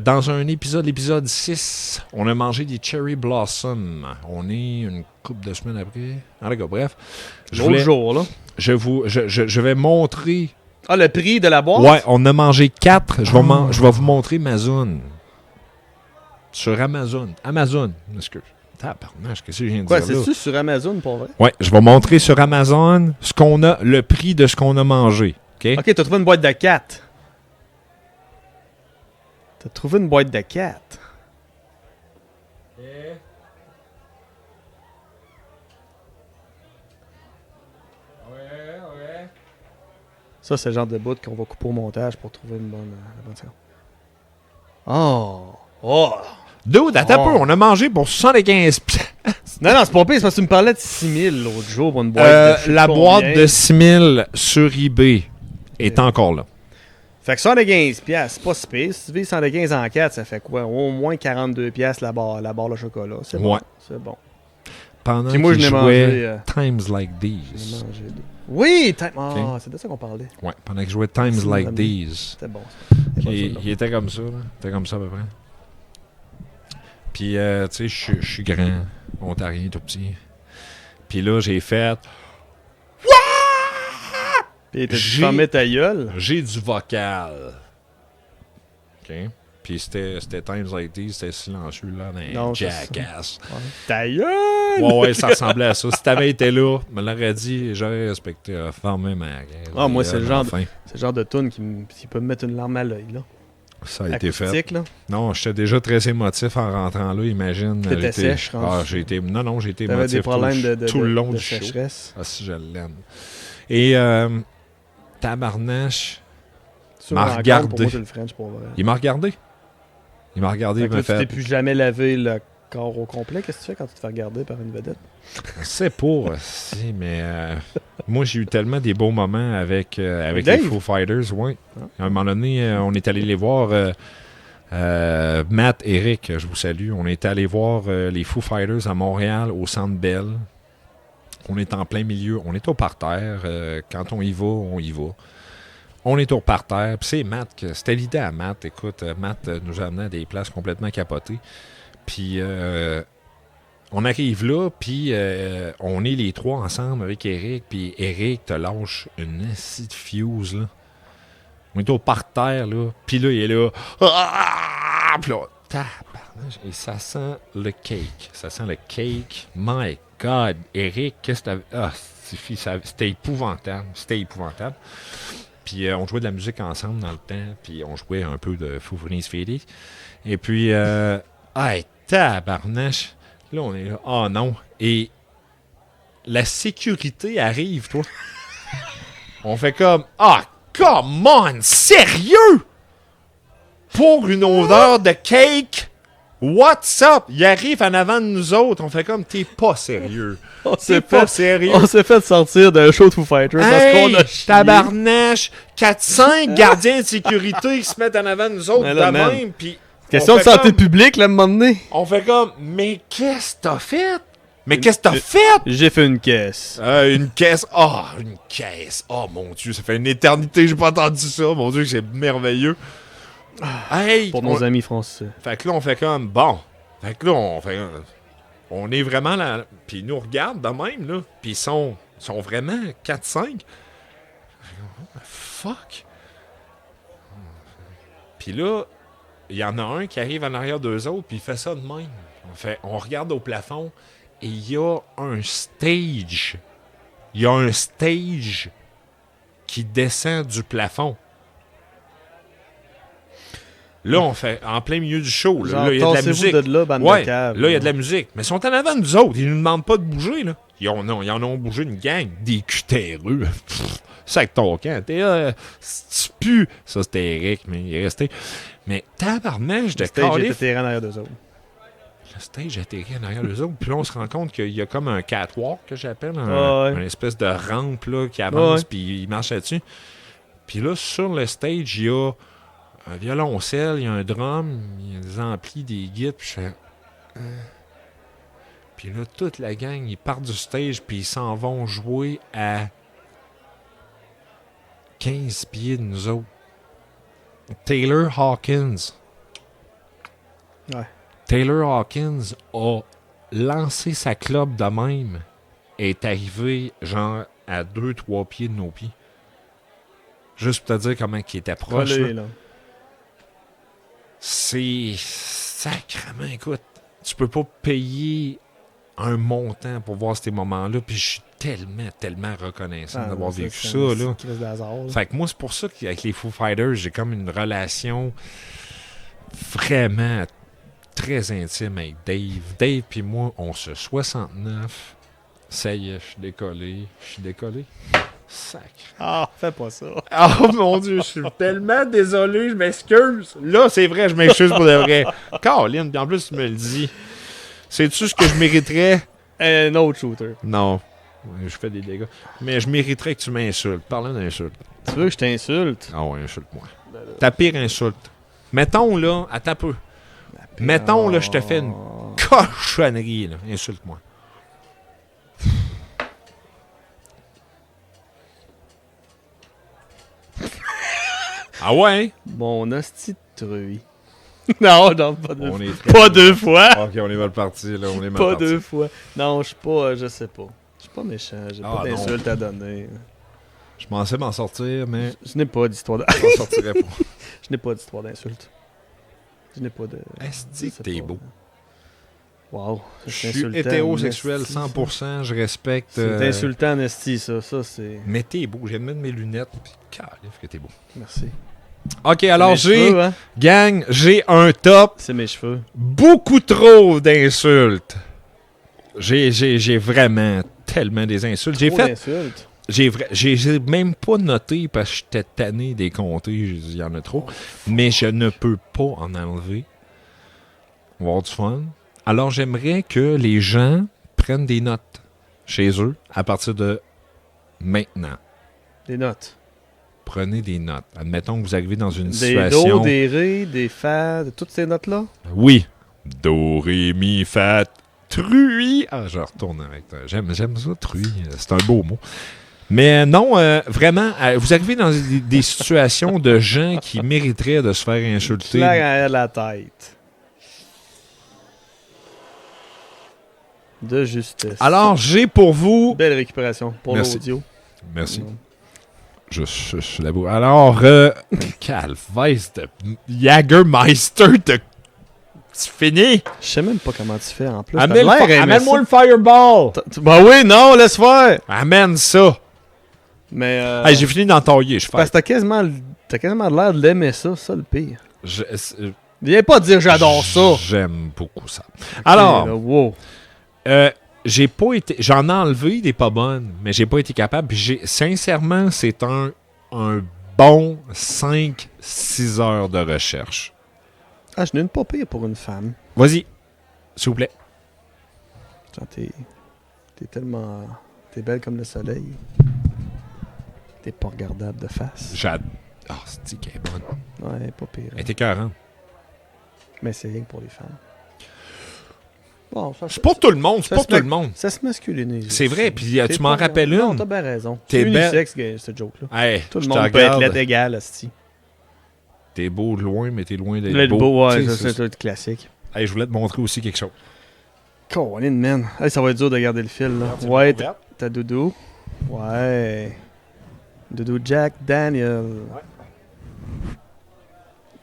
Dans un épisode, l'épisode 6, on a mangé des Cherry Blossom. On est une couple de semaines après. En tout cas, bref. L'autre jour, là. Je vais montrer. Ah, le prix de la boîte? Ouais, on a mangé 4. Je vais vous montrer ma zone. Sur Amazon. Amazon. Excuse. Tabarnache, qu'est-ce que je viens de Quoi, dire là? c'est-tu sur Amazon, pour vrai? Ouais, je vais montrer sur Amazon ce qu'on a, le prix de ce qu'on a mangé. OK? Ok, t'as trouvé une boîte de 4. T'as trouvé une boîte de 4. Ça, c'est le genre de bout qu'on va couper au montage pour trouver une bonne seconde. Oh! Oh! Dude, attends Oh. un peu, on a mangé pour 75 piastres. Non, non, c'est pas pire, c'est parce que tu me parlais de 6000 l'autre jour pour une boîte de je sais La pas boîte combien. de 6000 sur eBay est encore là. Fait que 115 piastres, c'est pas si pire. Si tu vis 115 en 4, ça fait quoi? Au moins 42 piastres la barre de chocolat. C'est bon. Ouais. C'est bon. Pendant Puis moi, je qu'il l'ai jouait mangé. Times Like J'ai These. mangé deux. Oui! Ah, Ok. c'est de ça qu'on parlait. Ouais, pendant qu'il jouait Times Merci, Like madame. These. C'était bon. C'était bon, Il, ça, il était comme ça, là. Il était comme ça à peu près. Puis, tu sais, je suis grand, ontarien, tout petit. Puis là, j'ai fait... Puis t'as J'ai- fermé ta gueule. J'ai du vocal. OK? Puis c'était Times Like These, c'était silencieux, là, dans Non, un c'est jackass. Ouais. Ta gueule! Ouais, ça ressemblait à ça. Si t'avais été là, me l'aurais dit, j'aurais respecté, fermé ma gueule. Ah, moi, c'est le genre de- Enfin, C'est le genre de tune qui peut me mettre une larme à l'œil, là. ça a été fait. Acoustique, là. Non, j'étais déjà très émotif en rentrant là, imagine. T'étais J'étais- sèche, rendu. Ah, j'ai été... Non, j'ai été T'avais émotif des problèmes tout le long de du show. sécheresse. Ah, si je l'aime. Et tabarnache, Tu m'a me rends compte, regardé. Pour moi, c'est le French, pour vrai. il m'a regardé. Il m'a regardé, Fait il que là, m'a tu t'es fait... plus jamais lavé le corps au complet. Qu'est-ce que tu fais quand tu te fais regarder par une vedette? C'est pas, si, mais moi, j'ai eu tellement des beaux moments avec les Dave? Foo Fighters, ouais. Ah. À un moment donné, on est allé les voir, Matt, Eric, je vous salue, on est allé voir les Foo Fighters à Montréal, au Centre Bell. On est en plein milieu, on est au parterre. Quand on y va, on y va. On est au parterre. Puis c'est Matt, c'était l'idée à Matt. Écoute, Matt nous a amené à des places complètement capotées. Puis on arrive là, puis on est les trois ensemble avec Eric. Puis Eric te lâche une acide fuse, là. On est au parterre, là. Puis là, il est là. Ah! Puis là, tabarnouche. Et ça sent le cake. Ça sent le cake. My God. Eric, qu'est-ce que t'avais... Ah, c'était épouvantable. C'était épouvantable. Puis on jouait de la musique ensemble dans le temps. Puis on jouait un peu de Foo Fighters. Et puis, hey, tabarnache. Là, on est là. Oh non. Et la sécurité arrive, toi. On fait comme, ah, come on, sérieux? Pour une odeur de cake? What's up? Il arrive en avant de nous autres. On fait comme, t'es pas sérieux. On T'es s'est pas fait, sérieux. on s'est fait sortir d'un show de Foo Fighters parce Hey, qu'on a chié. tabarnache, 4-5 gardiens de sécurité qui se mettent en avant de nous autres Mais de là, man. même. Puis Question on de fait santé comme- publique, là, à un moment donné. On fait comme, mais qu'est-ce que t'as fait? Mais qu'est-ce que t'as fait? J'ai fait une caisse. Une caisse. Oh, une caisse. Oh mon Dieu, ça fait une éternité que j'ai pas entendu ça. Mon Dieu, c'est merveilleux. Hey! Pour nos amis français. Fait que là, on fait comme, bon. Fait que là, on est vraiment là. Puis ils nous regardent de même, là. Puis ils sont vraiment 4-5. Fuck. Puis là, il y en a un qui arrive en arrière d'eux autres, puis il fait ça de même. On regarde au plafond, et il y a un stage. Il y a un stage qui descend du plafond. Là, on fait en plein milieu du show. Là, Genre, là, il y a de la tassez-vous musique. de là, bande de Ouais, câbles. là, il y a de la musique. Mais ils sont en avant de nous autres. Ils nous demandent pas de bouger, là. Ils en ont bougé une gang. Des cutéreux. Sac ton camp. T'es là. Tu pues. Ça, c'était Eric, mais il est resté. Mais tabarnage de Le stage était calife. terrain derrière d'eux autres. le stage atterrit en arrière d'eux autres. Puis là, on se rend compte qu'il y a comme un catwalk, que j'appelle, une espèce de rampe là, qui avance, puis il marche là-dessus. Puis là, sur le stage, il y a un violoncelle, il y a un drum, il y a des amplis, des guides, puis je fais... Puis là, toute la gang, ils partent du stage, puis ils s'en vont jouer à 15 pieds de nous autres. Taylor Hawkins. Ouais. Taylor Hawkins a lancé sa clope de même et est arrivé genre à 2-3 pieds de nos pieds. Juste pour te dire comment il était proche. Collé, Là. là. C'est sacrément, écoute, tu peux pas payer un montant pour voir ces moments-là, puis je suis tellement reconnaissant d'avoir vécu ça. Là. Fait que moi, c'est pour ça qu'avec les Foo Fighters, j'ai comme une relation vraiment très intime avec Dave. Dave puis moi, on se 69. Ça y est, je suis décollé. Sacre. Ah, fais pas ça. Oh mon Dieu, je suis tellement désolé, je m'excuse. Là, c'est vrai, je m'excuse pour de vrai. Caroline, puis en plus, tu me le dis. Sais-tu ce que je mériterais? Un autre shooter. Non. Je fais des dégâts. Mais je mériterais que tu m'insultes. Parlant d'insultes. Tu veux que je t'insulte? Ah ouais, insulte-moi. Ta pire insulte. Mettons, là, attends un peu. Mettons, là, je te fais une cochonnerie, là. Insulte-moi. Ah ouais? Mon hostie de truie. Non, pas deux On fois. est très Pas deux fois. Ok, on est mal parti, là. On est mal Pas parti. deux fois. Non, je suis pas, je sais pas. Je suis pas méchant, j'ai Ah, pas d'insultes à donner. Je pensais m'en sortir, mais Je n'ai pas d'histoire je m'en sortirais pas. Je n'ai pas d'histoire d'insultes. Je n'ai pas de... Est-ce que t'es beau? Wow. Je suis hétérosexuel 100%, je respecte... C'est insultant, Nasty, ça. Ça, c'est... Mais t'es beau, je viens de mettre mes lunettes, puis calif que t'es beau. Merci. Ok, alors C'est mes cheveux, hein? gang, j'ai un top, C'est mes cheveux. beaucoup trop d'insultes. J'ai vraiment tellement des insultes. Trop d'insultes. J'ai même pas noté parce que j'étais tanné des compter, il y en a trop. Mais je ne peux pas en enlever. On va avoir du fun. Alors j'aimerais que les gens prennent des notes chez eux à partir de maintenant. Des notes. Prenez des notes. Admettons que vous arrivez dans une Des situation... do, des ré, des fa, de toutes ces notes-là. Oui. Do, ré, mi, fa, truie. Ah, je retourne avec toi. J'aime ça, truie. C'est un beau mot. Mais non, vraiment, vous arrivez dans des situations de gens qui mériteraient de se faire insulter. Claque en arrière de la tête. De justesse. Alors, j'ai pour vous... Belle récupération pour Merci. l'audio. Merci. Non. Je suis là-bas. Alors, Calvaise de Jagermeister de... C'est fini? Je sais même pas comment tu fais en plus. Amène-moi le fireball! Bah oui, non, laisse faire! Amène ça! Mais. Hey, j'ai fini d'entailler, je fais. Parce que t'as quasiment l'air de l'aimer ça le pire. Je- Viens pas dire j'adore ça! J'aime beaucoup ça. Alors, Ok, là, wow. j'ai pas été. J'en ai enlevé des pas bonnes, mais j'ai pas été capable. Puis sincèrement, c'est un bon 5-6 heures de recherche. Ah, je n'ai une pas pire pour une femme. Vas-y, s'il vous plaît. Genre, t'es tellement. T'es belle comme le soleil. T'es pas regardable de face. Ah, c'est qu'elle est bonne. Ouais, pas pire. Elle était 40. Mais c'est rien que pour les femmes. Bon, ça, C'est pour tout le monde, c'est ça pour se tout met- le monde. Ça se masculinise. C'est vrai, puis T'es tu m'en pas- rappelles Non, une. t'as bien raison. T'es C'est belle. unisexe, ce joke-là. Hey, Tout le je monde te peut être regarde. égal, asti. T'es beau de loin, mais t'es loin d'être Le beau. beau, ouais, Tu sais, ça, c'est tout classique. Hey, je voulais te montrer aussi quelque chose. Colin, man. Hey, ça va être dur de garder le fil, là. Ouais, t'as Doudou. Ouais. Doudou Jack Daniel.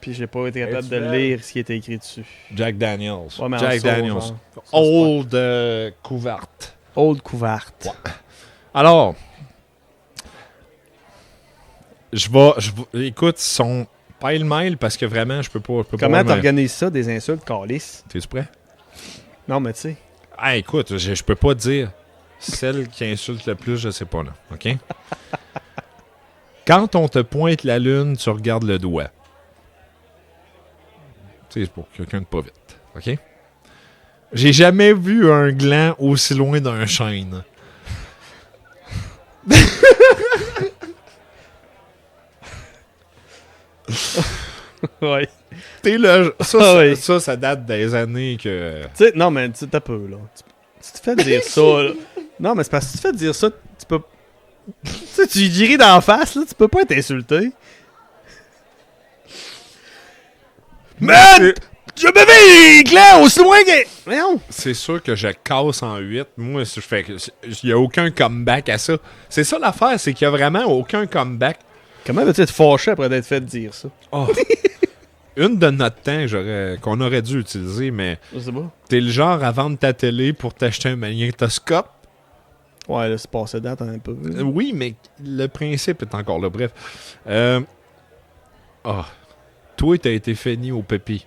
Puis j'ai pas été capable Es-tu de belle? lire ce qui était écrit dessus. Jack Daniels. Ouais, mais en Jack saut, Daniels. genre. Old couverte. Old couverte. Alors, je vais. Écoute, ils sont pile-mail parce que vraiment, je peux pas. Comment pas t'organises ça, des insultes, Calice? T'es-tu prêt? Non, mais tu sais. Ah, écoute, je peux pas dire celle qui insulte le plus, je sais pas là. OK? Quand on te pointe la lune, tu regardes le doigt. Tu sais, c'est pour quelqu'un de pas vite. OK? J'ai jamais vu un gland aussi loin d'un chêne. Ouais. T'es le... Ça, Ah oui. ça date des années que... Tu sais, non, mais tu t'as peu, là. Tu te fais dire ça, là. Non, mais c'est parce que si tu te fais dire ça, tu peux. Tu sais, tu y ris d'en face, là, tu peux pas être insulté. Man! Je me mets clair aussi loin que. Voyons! C'est sûr que je casse en 8. Moi, je fais que... Il y a aucun comeback à ça. C'est ça l'affaire, c'est qu'il y a vraiment aucun comeback. Comment veux-tu être fâché après d'être fait dire ça? Oh. Une de notre temps qu'on aurait dû utiliser, mais Je sais pas. t'es le genre à vendre ta télé pour t'acheter un magnétoscope. Ouais, là, c'est passé date un peu. Oui, mais le principe est encore là. Bref. Toi, t'as été fini au pépi.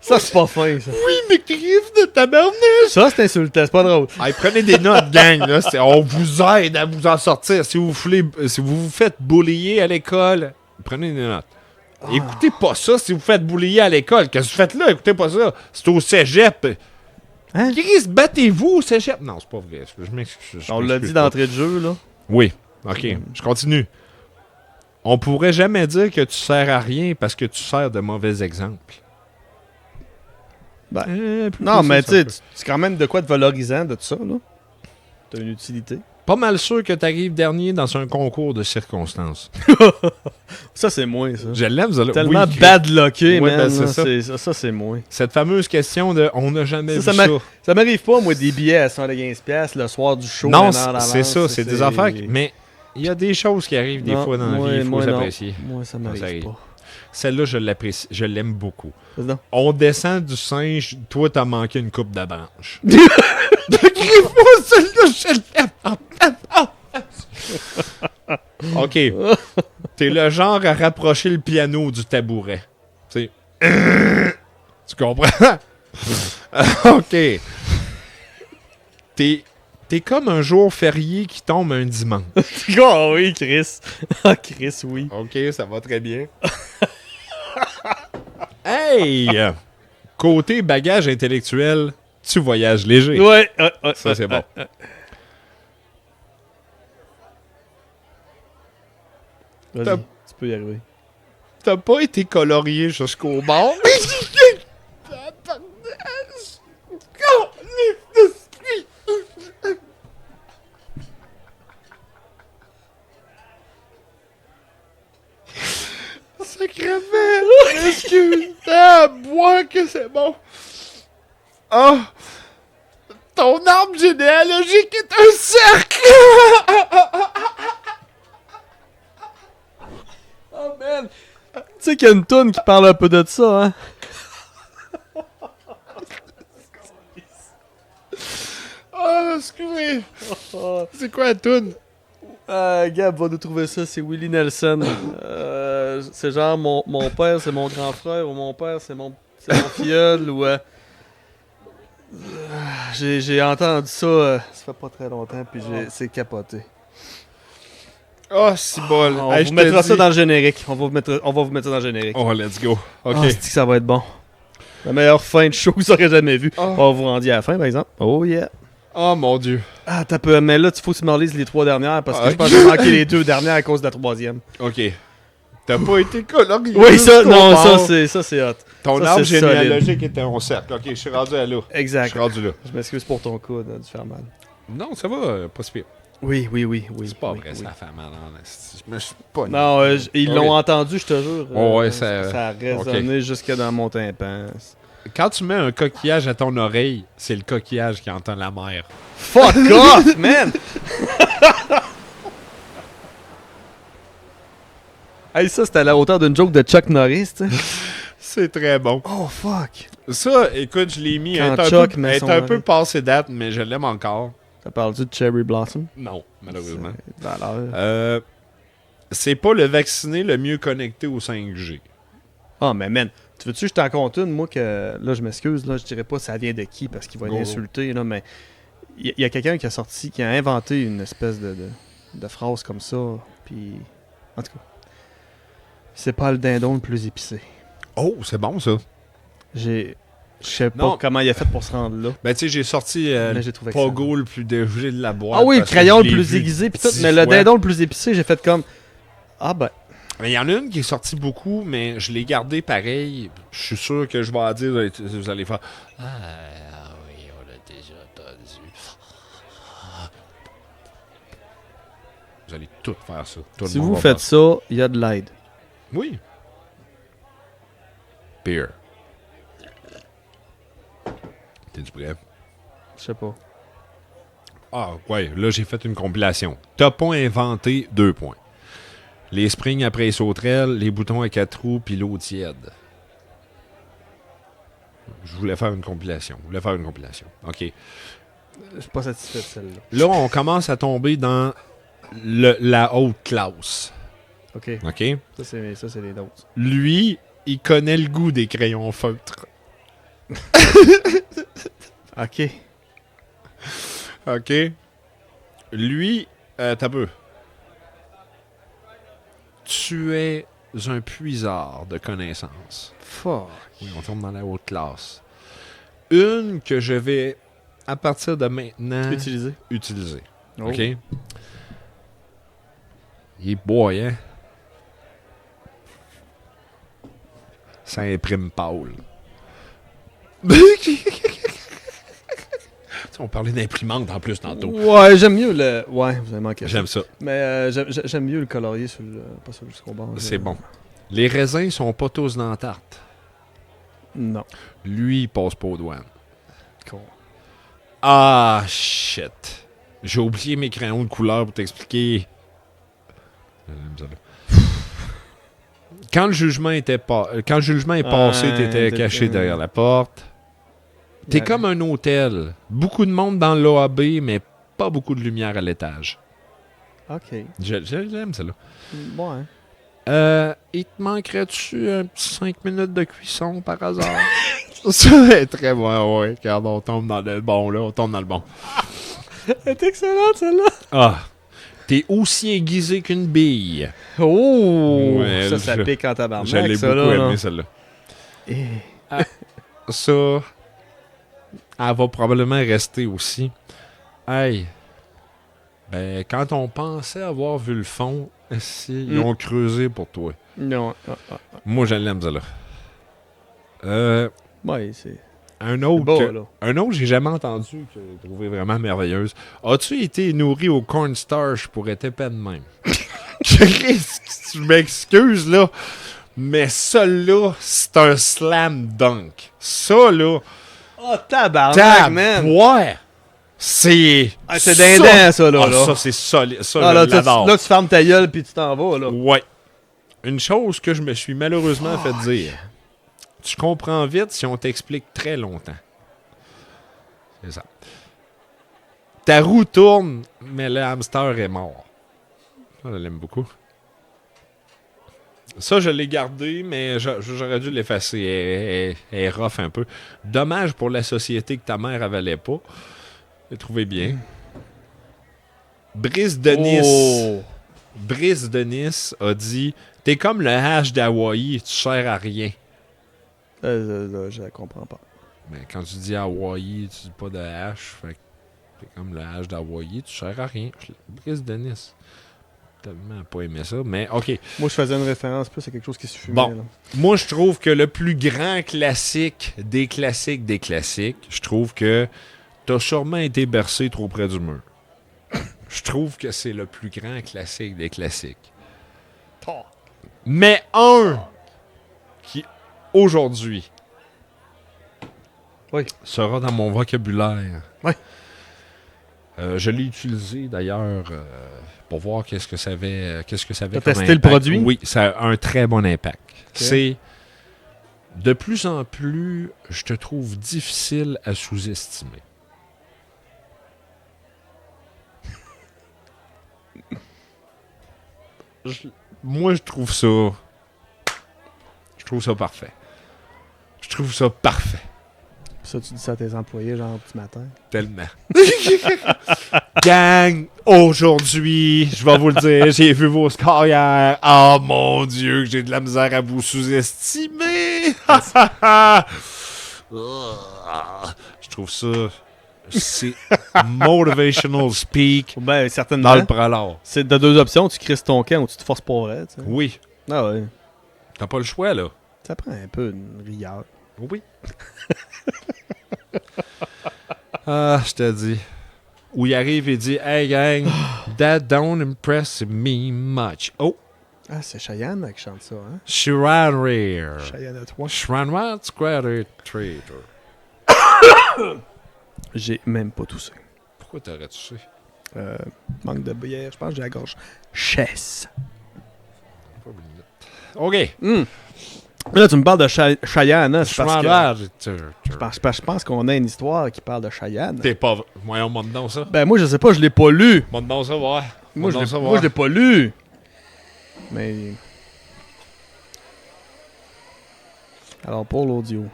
Ça, c'est pas fin, ça. Oui, mais griffe de tabarnak! Ça, c'est insultant, c'est pas drôle. Hey, prenez des notes, gang. Là. On vous aide à vous en sortir. Si vous vous faites boulier à l'école, prenez des notes. Écoutez pas ça si vous faites boulier à l'école. Qu'est-ce que vous faites là? Écoutez pas ça. C'est au cégep. Hein? Chris, battez-vous au cégep. Non, c'est pas vrai. Je m'excuse. On l'a dit d'entrée de jeu, là. Oui. OK. Je continue. On pourrait jamais dire que tu sers à rien parce que tu sers de mauvais exemples. Non, mais tu sais, c'est quand même de quoi de valorisant de tout ça, là. T'as une utilité. Pas mal sûr que t'arrives dernier dans un concours de circonstances. Ça, c'est moins, ça. Je l'aime, vous Tellement oui, bad lucké, Ouais, man. ben, c'est là, ça. ça, c'est moins. Cette fameuse question de on n'a jamais Ça, vu ça ça. Ça m'arrive pas, moi, des billets à 115$ le soir du show. Non, un an en c'est avance, ça, c'est des affaires. Mais il y a des choses qui arrivent des Non, fois dans la moi, vie, il faut moi, non. s'apprécier. Moi, ça m'arrive Ça arrive. pas. Celle-là, je l'apprécie, je l'aime beaucoup. Vas-y donc. On descend du singe, toi t'as manqué une coupe de branche. Griffe-moi celle-là, je l'aime. Ok. T'es le genre à rapprocher le piano du tabouret. Tu sais. Tu comprends? Ok. T'es comme un jour férié qui tombe un dimanche. Oh oui, Chris. Ah, Chris, oui. Ok, ça va très bien. Hey! Côté bagage intellectuel, tu voyages léger. Ouais, Ça, c'est bon. Vas-y, T'as- tu peux y arriver. T'as pas été colorié jusqu'au bord. Sacrément! Excuse! Ah, bois que c'est bon! Ah! Ton arbre généalogique est un cercle! Oh man! Tu sais qu'il y a une toune qui parle un peu de ça, hein? Ah, excusez! C'est quoi la toune? Gab va nous trouver ça, c'est Willie Nelson. C'est genre mon père c'est mon grand frère ou mon père c'est mon filleul ou j'ai entendu ça, ça fait pas très longtemps puis c'est capoté. Oh, c'est bol. On vous mettra ça dans le générique. On va vous mettre ça dans le générique. Oh, let's go. Ok. Ah, c'est que ça va être bon. La meilleure fin de show que vous aurez jamais vue. Oh. On va vous rendre à la fin par exemple. Oh yeah. Oh, mon Dieu. Ah, t'as peu, mais là, il faut que tu me relises les 3 dernières parce que Ah, je pense que j'ai manqué les 2 dernières à cause de la 3e. Ok. T'as pas été colorié. Oui, ça, jusqu'au non, bord. ça c'est hot. Ton ça, arbre c'est généalogique était en cercle. Ok, je suis rendu à là. Je Exact. suis rendu là. Je m'excuse pour ton coude, de faire mal. Non, ça va, pas si pire. Oui. C'est pas oui, vrai, oui. ça fait mal. Hein. Je me suis pas... Non, ils Ok. l'ont entendu, je te jure. Oh, ouais, ça- ça a résonné jusque dans mon tympan. Quand tu mets un coquillage à ton oreille, c'est le coquillage qui entend la mer. Fuck off, man! Hey, ça, c'était à la hauteur d'une joke de Chuck Norris, tu sais. C'est très bon. Oh, fuck! Ça, écoute, je l'ai mis. Quand Elle est Chuck un met peu, elle son est un peu oreille. passée date, mais je l'aime encore. Ça parle-tu de Cherry Blossom? Non, malheureusement. Alors... C'est pas le vacciné le mieux connecté au 5G. Ah, mais man, tu veux-tu que je t'en compte une, moi, que... Là, je m'excuse, là, je dirais pas ça vient de qui, parce qu'il va Go. l'insulter, là, mais... Il y a quelqu'un qui a inventé une espèce de phrase comme ça, puis... En tout cas... C'est pas le dindon le plus épicé. Oh, c'est bon, ça. Je sais pas Non. comment il a fait pour se rendre là. Ben, tu sais, j'ai sorti Mais j'ai trouvé excellent. Pogo le plus dégelé de la boîte. Ah oui, le parce que crayon je le l'ai plus vu aiguisé pis tout, 10 mais le fois. dindon le plus épicé, j'ai fait comme... Ah ben, Mais il y en a une qui est sortie beaucoup, mais je l'ai gardée pareil. Je suis sûr que je vais en dire, vous allez faire « Ah oui, on l'a déjà entendu. » Vous allez tout faire ça. Tout le si monde vous va faites faire ça, il y a de l'aide. Oui. Beer. T'es-tu prêt? Je sais pas. Ah, ouais, là, j'ai fait une compilation. T'as pas inventé 2 points. Les springs après les sauterelles, les boutons à 4 roues, puis l'eau tiède. Je voulais faire une compilation. OK. Je suis pas satisfait de celle-là. Là, on commence à tomber dans la haute classe. OK. OK? Ça, c'est les notes. Lui, il connaît le goût des crayons feutres. OK. OK? Lui, t'as peu. Tu es un puisard de connaissances. Fuck. Oui, on tombe dans la haute classe. Une que je vais, à partir de maintenant, utiliser. Oh. OK? Il est boy, hein? Ça imprime Paul. On parlait d'imprimante en plus tantôt. Ouais, j'aime mieux le... Ouais, vous avez manqué. J'aime ça. Mais j'aime mieux le colorier sur le... Pas sur le jusqu'au bord. C'est bon. Les raisins sont pas tous dans la tarte. Non. Lui, il passe pas aux douanes. Con. Ah, shit. J'ai oublié mes crayons de couleur pour t'expliquer. Quand le jugement est passé, t'étais caché derrière la porte. T'es Yeah. comme un hôtel. Beaucoup de monde dans l'OAB, mais pas beaucoup de lumière à l'étage. OK. J'aime celle-là. Ouais. Il te manquerait-tu un petit 5 minutes de cuisson par hasard? Ça est très bon, ouais. Regarde, on tombe dans le bon, là. On tombe dans le bon. Elle est excellente, celle-là. Ah. T'es aussi aiguisé qu'une bille. Oh! Ouais, ça pique en tabarnak, Je l'ai ça, beaucoup là, aimé, là. celle-là. Eh. Ça, elle va probablement rester aussi. Hey, ben, quand on pensait avoir vu le fond, ils ont creusé pour toi. Non. Moi, je l'aime, celle-là. Ouais, c'est Un autre, beau, là. j'ai jamais entendu que j'ai trouvé vraiment merveilleuse. As-tu été nourri au cornstarch pour être épais de même? Je m'excuse, là. Mais ça, là, c'est un slam dunk. Ça, là... Oh, tabarnak, man! Ouais! C'est... C'est dindin, ça, là. Ah, là. ça, c'est solide. Ça, Ah, je là, l'adore. là, tu fermes ta gueule puis tu t'en vas, là. Ouais. Une chose que je me suis malheureusement fait dire. Tu comprends vite si on t'explique très longtemps. C'est ça. Ta roue tourne, mais le hamster est mort. Ça, je l'aime beaucoup. Ça, je l'ai gardé, mais j'aurais dû l'effacer. Elle est rough un peu. Dommage pour la société que ta mère avalait pas. J'ai trouvé bien. Brice de Nice. Oh. Brice de Nice a dit « T'es comme le hash d'Hawaï, tu sers à rien. Je la comprends pas. » Mais quand tu dis Hawaï, tu dis pas de hash. Fait que t'es comme le hash d'Hawaï, tu sers à rien. Brice de Nice. Tellement pas aimé ça, mais OK. Moi, je faisais une référence plus à quelque chose qui se fumait, Bon. là. Moi, je trouve que le plus grand classique des classiques, je trouve que t'as sûrement été bercé trop près du mur. Je trouve que c'est le plus grand classique des classiques. Mais un qui, aujourd'hui, Oui. sera dans mon vocabulaire. Oui. Je l'ai utilisé, d'ailleurs, pour voir qu'est-ce que ça avait T'as comme testé le impact. produit? Oui, ça a un très bon impact. C'est de plus en plus, je te trouve difficile à sous-estimer. Moi, je trouve ça parfait. Je trouve ça parfait. Ça, tu dis ça à tes employés, genre, petit matin. Tellement. Gang, aujourd'hui, je vais vous le dire, j'ai vu vos scores hier. Oh mon Dieu, que j'ai de la misère à vous sous-estimer. Je trouve ça... C'est motivational speak Ben, dans certainement. le pralard. C'est de deux options, tu crisses ton camp ou tu te forces pas vrai, tu sais. Oui. Ah ouais. T'as pas le choix, là. Ça prend un peu une rigueur. Oui. Ah, je te dis. Où il arrive et dit, hey gang, that don't impress me much. Oh, Ah, c'est Cheyenne qui chante ça, hein? Shiran Cheyenne à toi. Shiran Square Trader. J'ai même pas toussé. Pourquoi t'aurais touché? Manque de bière, je pense que j'ai la gorge chaise. OK. Là, tu me parles de Cheyenne, hein? C'est parce que Shiran je pense qu'on a une histoire qui parle de Cheyenne. T'es pas... Voyons, monte donc ça. Ben, moi, je sais pas, je l'ai pas lu. Monte donc ça, ouais. Moi, je l'ai pas lu. Mais... Alors, pour l'audio.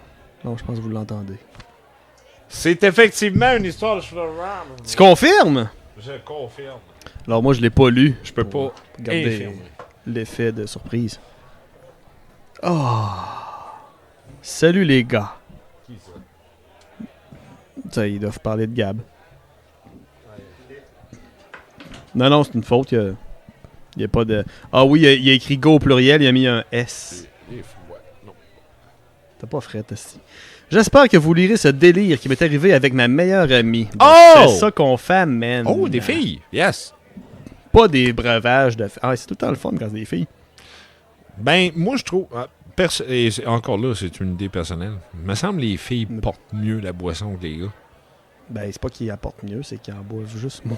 Non, je pense que vous l'entendez. C'est effectivement une histoire de Shiran. Tu confirmes? Je confirme. Alors, moi, je l'ai pas lu. Je peux pas Regardez infirmer. l'effet de surprise. Oh! Salut les gars. Qui ça? Ça, ils doivent parler de Gab. Non, c'est une faute. Il y a pas de... Ah oui, il a écrit go au pluriel, il a mis un S. Ouais, non. T'as pas fret, aussi. J'espère que vous lirez ce délire qui m'est arrivé avec ma meilleure amie. Donc, Oh! c'est ça qu'on fait, man. Oh, des filles. Yes. Pas des breuvages de... Ah, c'est tout le temps le fun quand c'est des filles. Ben, moi, je trouve... et encore là, c'est une idée personnelle. Il me semble que les filles portent mieux la boisson que les gars. Ben, c'est pas qu'ils apportent mieux, c'est qu'ils en boivent juste moins.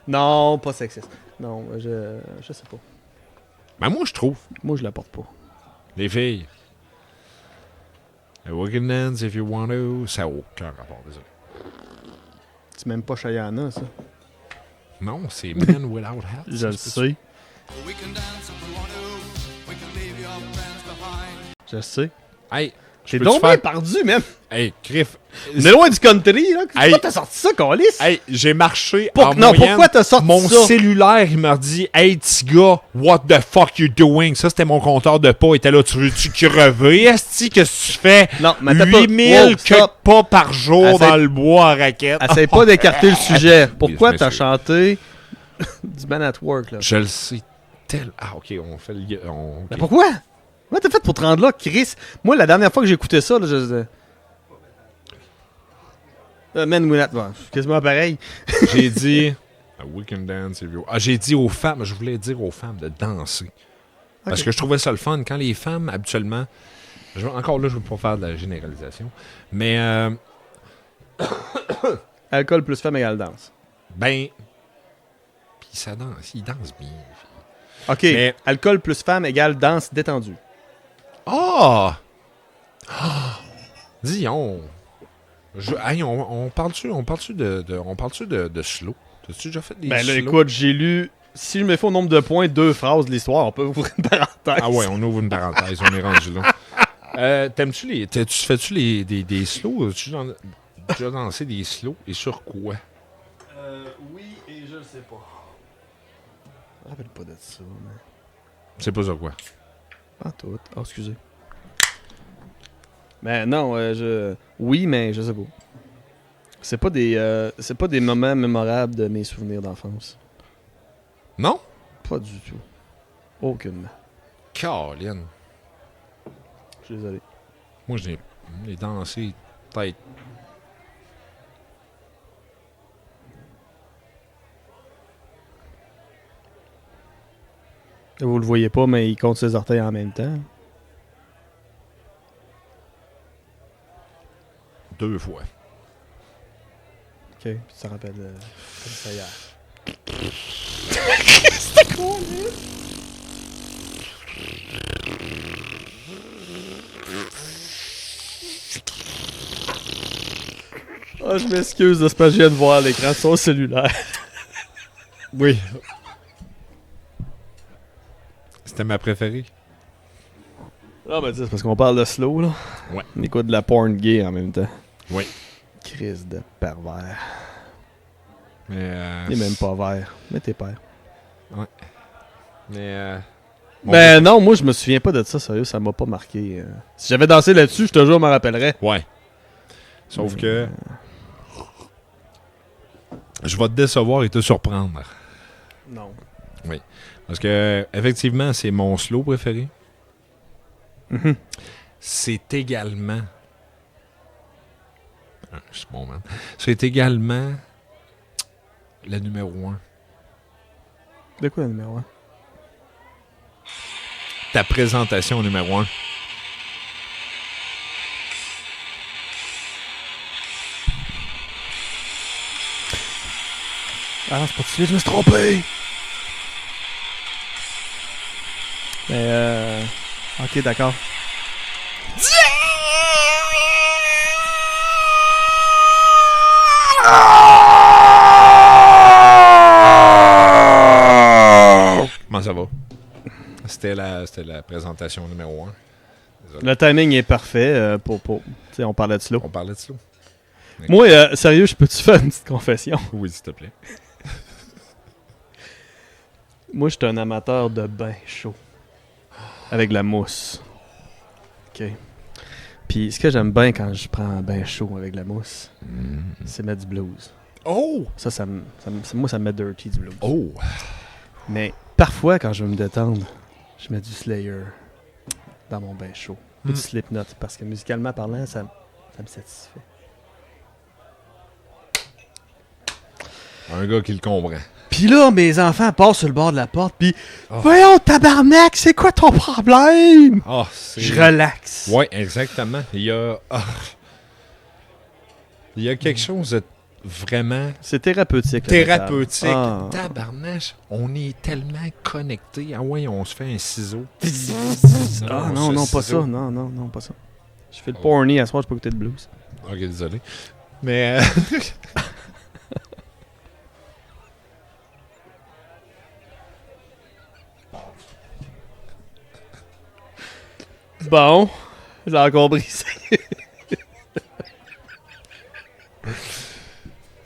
Non, pas sexiste. Non, je sais pas. Ben, moi, je trouve. Moi, je l'apporte pas. Les filles. We can dance if you want to. Ça n'a aucun rapport, désolé. C'est même pas Cheyenne, ça. Non, c'est Men Without Hats. Je le sais. We can dance if we want to. We can leave your friends behind. Je sais. Hey, T'es peux-tu donc bien perdu, même. Hey, Criff. On est loin du country, là. Hey. Pourquoi t'as sorti ça, Calis? Hey, j'ai marché en Non, moyenne. pourquoi t'as sorti Mon ça? cellulaire, il m'a dit « Hey, petit gars, what the fuck you doing? » Ça, c'était mon compteur de pas. Il était là, tu veux-tu crever? Esti, qu'est-ce que tu fais? Non, mais t'as pas... 8000 Wow, que stop. pas par jour Essaye- dans le bois à raquette. Essaye pas d'écarter le sujet. Pourquoi je t'as m'excuse. chanté du Man at Work, là? Je le sais Ah, OK, on fait le... OK. Mais pourquoi? Comment t'as fait pour te rendre là, Chris? Moi, la dernière fois que j'ai écouté ça, là, Man Without... Ouais, c'est quasiment pareil. J'ai dit... We can dance if you... Ah, j'ai dit aux femmes... Je voulais dire aux femmes de danser. Parce Ok. que je trouvais ça le fun. Quand les femmes, habituellement... Encore là, je veux pas faire de la généralisation. Mais... Alcool plus femme égale danse. Ben... Puis ça danse. Ils dansent bien. OK. Mais- Alcool plus femme égale danse détendue. Ah! Disons... Hey, on parle-tu de slow? T'as-tu déjà fait des Ben là, slow? écoute, j'ai lu... Si je me fais au nombre de points, 2 phrases de l'histoire, on peut ouvrir une parenthèse. Ah ouais, on ouvre une parenthèse, on est rendu là. T'aimes-tu les... Fais-tu des slows? As-tu déjà dansé des slows? Et sur quoi? Oui, et je le sais pas. Je me rappelle pas de ça, mais... C'est pas sur quoi? Pas tout. Oh, excusez. Ben non, Oui, mais je sais pas. C'est pas des moments mémorables de mes souvenirs d'enfance. Non? Pas du tout. Aucunement. Caroline. Je suis désolé. Moi, j'ai dansé peut-être... Vous le voyez pas, mais il compte ses orteils en même temps. 2 fois. Ok, puis tu te rappelles comme ça hier. Ah, je m'excuse de ce que je viens de voir à l'écran de son cellulaire. Oui. C'était ma préférée. Ah, ben c'est parce qu'on parle de slow, là. Ouais. On écoute de la porn gay en même temps. Oui. Crise de pervers. Mais, Il est même pas vert. Mais t'es père. mais Ben non, moi je me souviens pas de ça, sérieux, ça m'a pas marqué. Si j'avais dansé là-dessus, je te jure, je m'en rappellerais. ouais. Sauf que je vais te décevoir et te surprendre. Non. Parce que, effectivement, c'est mon slow préféré. Mhm. C'est également. C'est bon, man. C'est également le numéro 1. De quoi le numéro 1? Ta présentation au numéro 1. Ah non, c'est pas tout de suite, je me suis trompé! Mais ok, d'accord. Comment ça va? C'était la présentation numéro 1. Désolé. Le timing est parfait pour tu sais, on parlait de slow. On parlait de ça. Moi, sérieux, je peux-tu faire une petite confession? Oui, s'il te plaît. Moi, je suis un amateur de bain chaud. Avec de la mousse. OK. Puis, ce que j'aime bien quand je prends un bain chaud avec de la mousse, c'est mettre du blues. Oh! Moi, ça me met dirty du blues. Oh! Mais parfois, quand je veux me détendre, je mets du Slayer dans mon bain chaud. Ou du Slipknot, parce que musicalement parlant, ça me satisfait. Un gars qui le comprend. Pis là, mes enfants passent sur le bord de la porte, pis Oh. voyons, tabarnak, c'est quoi ton problème? Ah, c'est... Je relaxe. Oui, exactement. Il y a... Il y a quelque chose de vraiment C'est thérapeutique. thérapeutique. Ah. Tabarnache, on est tellement connectés. Ah ouais, on se fait un ciseau. Ah On non, se non, pas ciseau. ça. Non, pas ça. Je fais le porny à soir, je peux écouter de blues. Ok, désolé. Mais... Bon, j'ai encore brisé.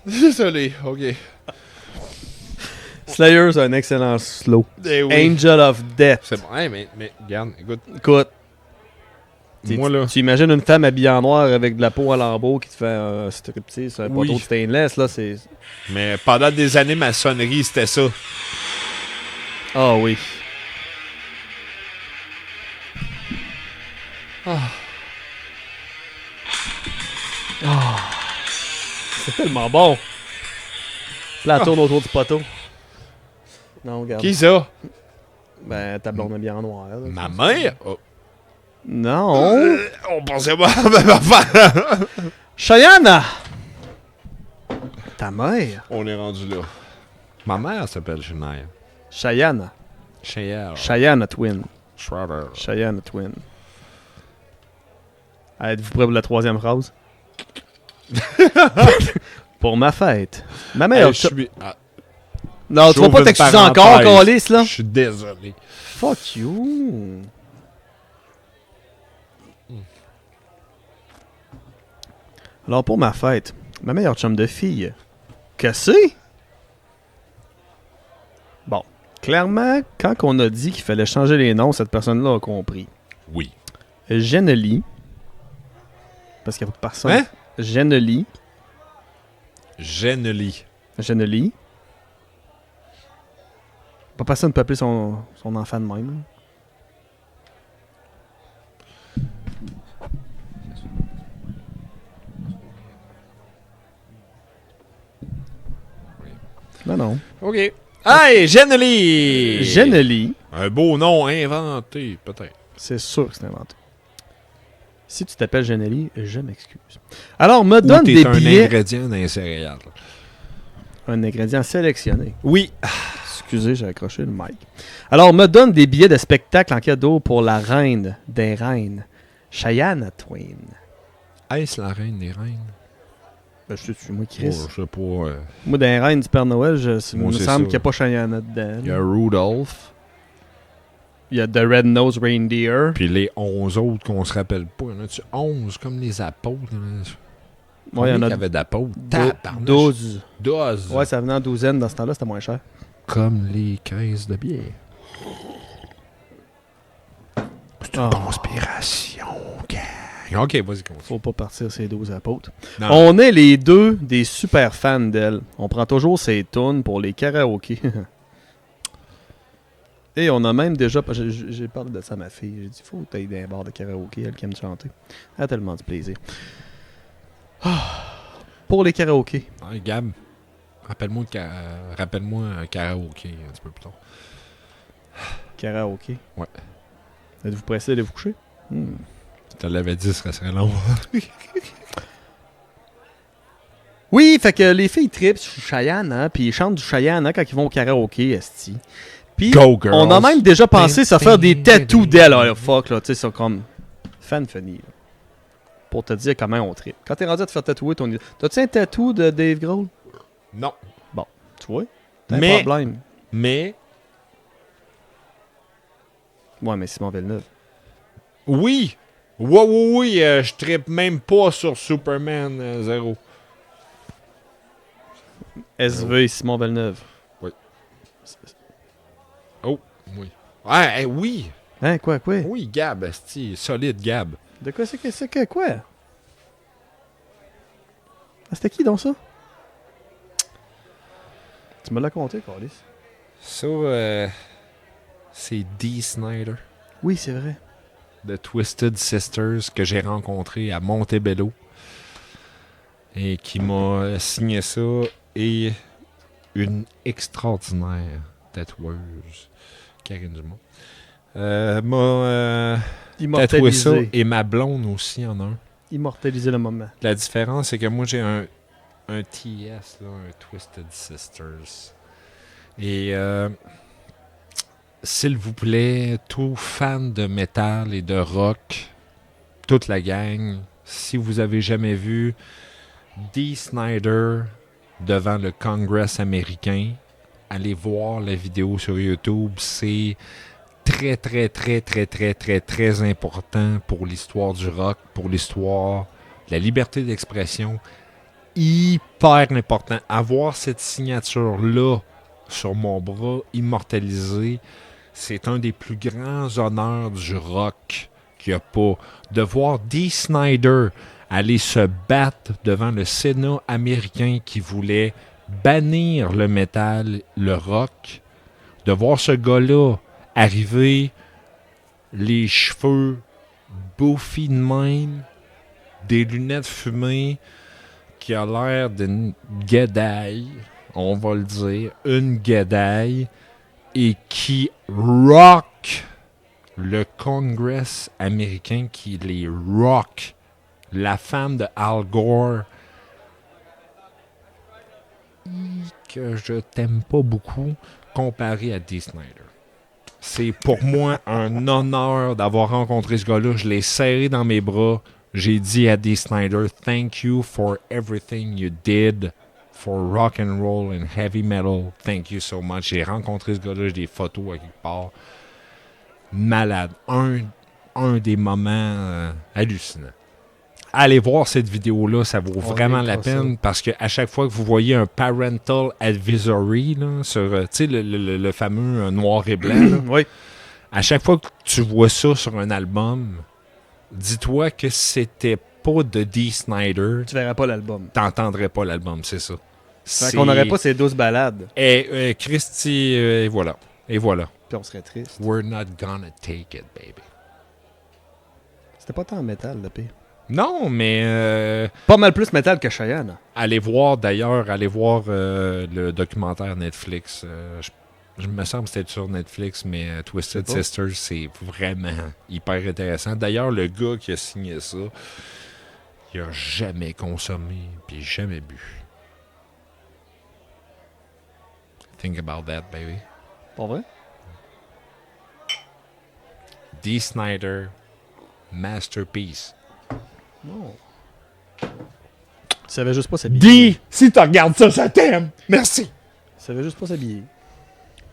Désolé, ok. Slayer, c'est un excellent slow. Eh oui. Angel of Death. C'est bon. Hey, mais regarde, écoute. Écoute, Moi, là... tu imagines une femme habillée en noir avec de la peau à lambeau qui te fait un striptease sur un Oui. poteau de stainless, là, c'est... Mais pendant des années, ma sonnerie, c'était ça. Ah oui. C'est tellement bon. Là, elle tourne autour du poteau. Non, regarde. Qui ça? Ben, ta blonde habillée en noir. Là. Ma mère? Oh. Non. On pensait pas à la même affaire. Cheyenne! Ta mère? On est rendu là. Ma mère s'appelle Shania. Cheyenne. Cheyenne. Cheyenne Twin. Schroeder. Cheyenne Twin. Êtes-vous prêt pour la troisième phrase? Pour ma fête. Ma mère... Je suis... Ah, non, tu vas pas j'ouvre une t'excuser encore, parenthèse. Calis, là? Je suis désolé. Fuck you. Alors, pour ma fête, ma meilleure chum de fille, que c'est? Bon, clairement, quand on a dit qu'il fallait changer les noms, cette personne-là a compris. Oui. Genely. Parce qu'il y a pas personne. Hein? Genely. Genely. Genely. Pas personne ne peut appeler son enfant de même. Non. OK. Hey, Genely! Genely. Un beau nom inventé, peut-être. C'est sûr que c'est inventé. Si tu t'appelles Genely, je m'excuse. Alors, me Ou donne t'es des un billets. ingrédient d'un céréal. Un ingrédient sélectionné. Oui. Excusez, j'ai accroché le mic. Alors, me donne des billets de spectacle en cadeau pour la reine des reines, Cheyenne Twain. Est-ce la reine des reines? Ben, je suis moi, Oh, Chris. je sais pas. Moi, des reines du Père Noël, il Moi, me c'est semble ça. qu'il n'y a pas Cheyenne dedans. Il y a Rudolph. Il y a The Red-Nosed Reindeer. Puis les 11 autres qu'on se rappelle pas. Il y en a-tu 11 comme les apôtres? Ouais, il y en Combien a qu'il y avait d'apôtres? 12. 12. Ouais, ça venait en douzaine. Dans ce temps-là, c'était moins cher. Comme les caisses de bière. C'est une Ah. conspiration, gang. Ok, vas-y, continue. Faut pas partir ces 12 apôtres. Non. On est les deux des super fans d'elle. On prend toujours ses tunes pour les karaokés. Et on a même déjà... J'ai parlé de ça à ma fille. J'ai dit, faut que t'ailles dans un bar de karaoké, elle qui aime chanter. Elle a tellement du plaisir. Ah. Pour les karaokés. Ah, Gab, rappelle-moi un karaoké un petit peu plus tard. Karaoké. Ouais. Êtes-vous pressé d'aller vous coucher? Tu te l'avais dit, ce serait long. Oui, fait que les filles tripent sur Cheyenne, hein, puis ils chantent du Cheyenne hein, quand ils vont au karaoké, esti. Puis Go, girls. on a même déjà pensé se faire des tattoos d'elle, là, fuck, là, tu sais, ça comme fan funny, là. Pour te dire comment on tripe. Quand t'es rendu à te faire tatouer ton... T'as-tu un tatou de Dave Grohl? Non. Tu vois? T'as un Mais- problème. Mais, Ouais, mais Simon Villeneuve. oui. Oui, je trippe même pas sur Superman 0. SV Simon Villeneuve. Oh, oui. Ouais, oui. Hein, quoi? Oui, Gab, esti, solide Gab. De quoi c'est que quoi? Ah, c'était qui donc ça? Tu me l'as compté, Carlis. Ça, c'est Dee Snider Oui, c'est vrai. de Twisted Sisters que j'ai rencontré à Montebello et qui m'a signé ça et une extraordinaire tatoueuse, Karine Dumont, m'a tatoué ça Immortalisé. et ma blonde aussi en a un. Immortaliser le moment. La différence, c'est que moi, j'ai un TS, là, un Twisted Sisters. Et s'il vous plaît, tout fan de métal et de rock, toute la gang, si vous avez jamais vu Dee Snider devant le Congress américain, allez voir la vidéo sur YouTube. C'est très, très, très, très, très, très, très important pour l'histoire du rock, pour l'histoire de la liberté d'expression. Hyper important. Avoir cette signature-là sur mon bras, immortalisée, c'est un des plus grands honneurs du rock qu'il n'y a pas. De voir Dee Snider aller se battre devant le Sénat américain qui voulait bannir le métal, le rock, de voir ce gars-là arriver, les cheveux bouffis de même, des lunettes fumées, qui a l'air d'une guédaille, on va le dire, une guédaille, et qui rock le Congress américain, qui les rock. La femme de Al Gore, que je t'aime pas beaucoup, comparé à Dee Snider. C'est pour moi un honneur d'avoir rencontré ce gars-là. Je l'ai serré dans mes bras. J'ai dit à Dee Snider, thank you for everything you did for rock and roll and heavy metal. Thank you so much. J'ai rencontré ce gars-là, j'ai des photos à quelque part. Malade. Un des moments hallucinants. Allez voir cette vidéo-là, ça vaut vraiment la peine parce qu'à chaque fois que vous voyez un parental advisory là, sur tu sais, le fameux noir et blanc, là, Oui. à chaque fois que tu vois ça sur un album, dis-toi que c'était pas de Dee Snider, Tu verras pas l'album. t'entendrais pas l'album, c'est ça. Fait qu'on n'aurait pas ces 12 balades. Et Christy, et voilà. Et voilà. Puis on serait triste. We're not gonna take it, baby. C'était pas tant métal, le pire. Non, mais Pas mal plus métal que Cheyenne. allez voir le documentaire Netflix. Je me semble que c'était sur Netflix, mais Twisted Je sais pas. Sisters, c'est vraiment hyper intéressant. D'ailleurs, le gars qui a signé ça, il a jamais consommé puis jamais bu. Think about that, baby. Pas vrai? Dee Snider, masterpiece. Non. Tu savais juste pas s'habiller. Dee, si tu regardes ça, je t'aime. Merci. Tu savais juste pas s'habiller.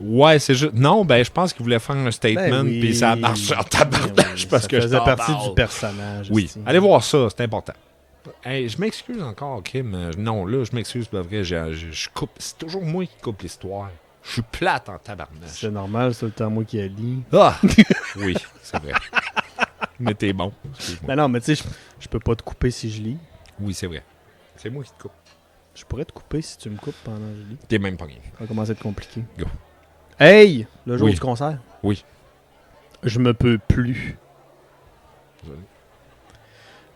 Ouais, c'est juste. Non, ben, je pense qu'il voulait faire un statement, Ben oui. puis ça marche en tabarnage Ben oui, parce ça que je faisait t'en partie parle. du personnage. Oui, esti. allez voir ça, c'est important. Hey, je m'excuse encore, Kim. Non, là, je m'excuse, pas vrai. Je coupe. C'est toujours moi qui coupe l'histoire. Je suis plate en tabarnak. C'est normal, c'est tout le temps moi qui lis. Ah! Oui, c'est vrai. Mais t'es bon. Excuse-moi. Ben non, mais tu sais, je peux pas te couper si je lis. Oui, c'est vrai. C'est moi qui te coupe. Je pourrais te couper si tu me coupes pendant que je lis. T'es même pas rien. Ça va commencer à être compliqué. Go. Hey! Le jour Oui. du concert. Oui. Je me peux plus. Désolé.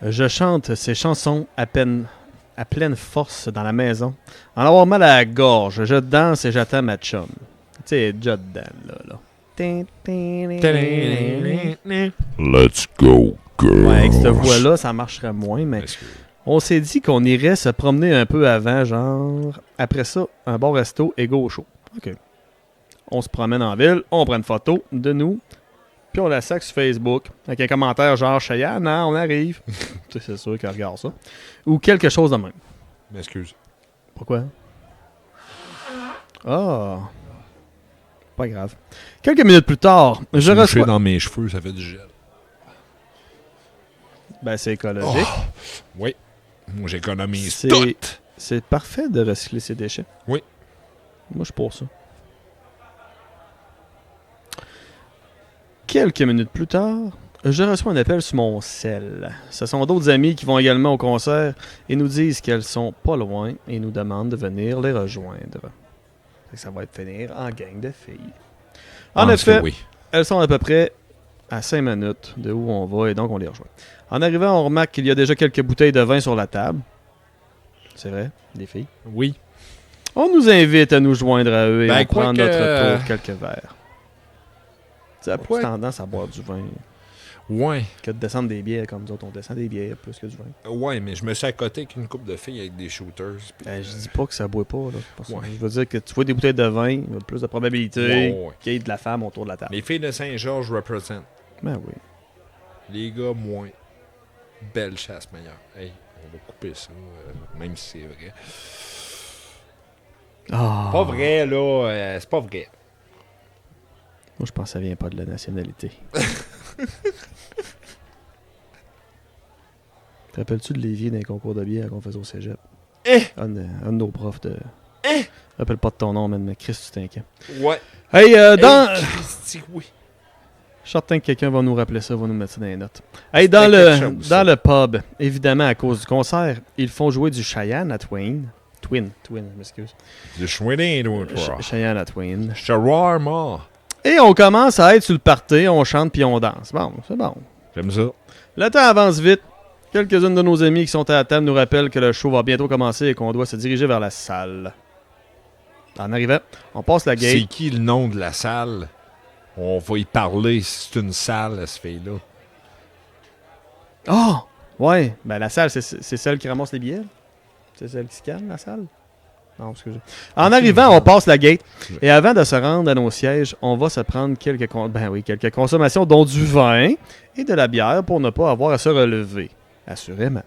Je chante ces chansons à pleine force dans la maison. En avoir mal à la gorge, je danse et j'attends ma chum. Tu sais, déjà dedans, là. Let's go, girl. Ouais, avec cette voix-là, ça marcherait moins, mais on s'est dit qu'on irait se promener un peu avant, genre, après ça, un bon resto et go au show. OK. On se promène en ville, on prend une photo de nous, puis on la sac sur Facebook, avec un commentaire genre « Cheyenne, hein, on arrive. » Tu sais, c'est sûr qu'elle regarde ça. Ou quelque chose de même. M'excuse. Pourquoi? Ah. Pas grave. Quelques minutes plus tard, je reçois... dans mes cheveux, ça fait du gel. Ben, c'est écologique. Oui. Moi, j'économise C'est- tout. C'est parfait de recycler ses déchets. Oui. Moi, je suis pour ça. Quelques minutes plus tard, je reçois un appel sur mon cell. Ce sont d'autres amis qui vont également au concert et nous disent qu'elles sont pas loin et nous demandent de venir les rejoindre. Fait que ça va être finir en gang de filles. En Pense effet, que oui. elles sont à peu près à 5 minutes de où on va et donc on les rejoint. En arrivant, on remarque qu'il y a déjà quelques bouteilles de vin sur la table. C'est vrai, des filles. Oui. On nous invite à nous joindre à eux et Ben, on prend quoique- notre tour quelques verres. Ça a plus Ouais. tendance à boire du vin Ouais. que de descendre des bières comme nous autres. On descend des bières plus que du vin. Ouais, mais je me suis accoté avec une couple de filles avec des shooters. puis, Ben, je dis pas que ça boit pas. Là. C'est pas ça. Ouais. Je veux dire que tu vois des bouteilles de vin, il y a plus de probabilité Ouais. qu'il y ait de la femme autour de la table. Les filles de Saint-Georges représentent. Ben oui. Les gars, moins. Belle chasse meilleure. Hey, on va couper ça, même si c'est vrai. Ah. Pas vrai, là. C'est pas vrai. Moi, je pense que ça vient pas de la nationalité. Te rappelles-tu de Lévis dans les concours de bière qu'on faisait au cégep? Un de nos profs de... Rappelle pas de ton nom, man, mais Chris, tu t'inquiètes. Ouais. Hey, dans... Hey, Christy, oui. Je suis certain que quelqu'un va nous rappeler ça, va nous mettre ça dans les notes. Hey, C'était quelque chose, ça. dans le pub, évidemment, à cause du concert, ils font jouer du Cheyenne à Twin, je m'excuse. Du chouiné, toi. Cheyenne à Twin. Shawarma. Et on commence à être sur le party, on chante puis on danse. Bon, c'est bon. J'aime ça. Le temps avance vite. Quelques-unes de nos amis qui sont à la table nous rappellent que le show va bientôt commencer et qu'on doit se diriger vers la salle. En arrivant, on passe la C'est gate. qui le nom de la salle? On va y parler si c'est une salle, ce fille-là. Oh! Ouais, ben la salle, c'est celle qui ramasse les billets? C'est celle qui se calme, la salle? Non, excusez. En arrivant, on passe la gate. Et avant de se rendre à nos sièges, on va se prendre quelques consommations, dont du vin et de la bière pour ne pas avoir à se relever. Assurément.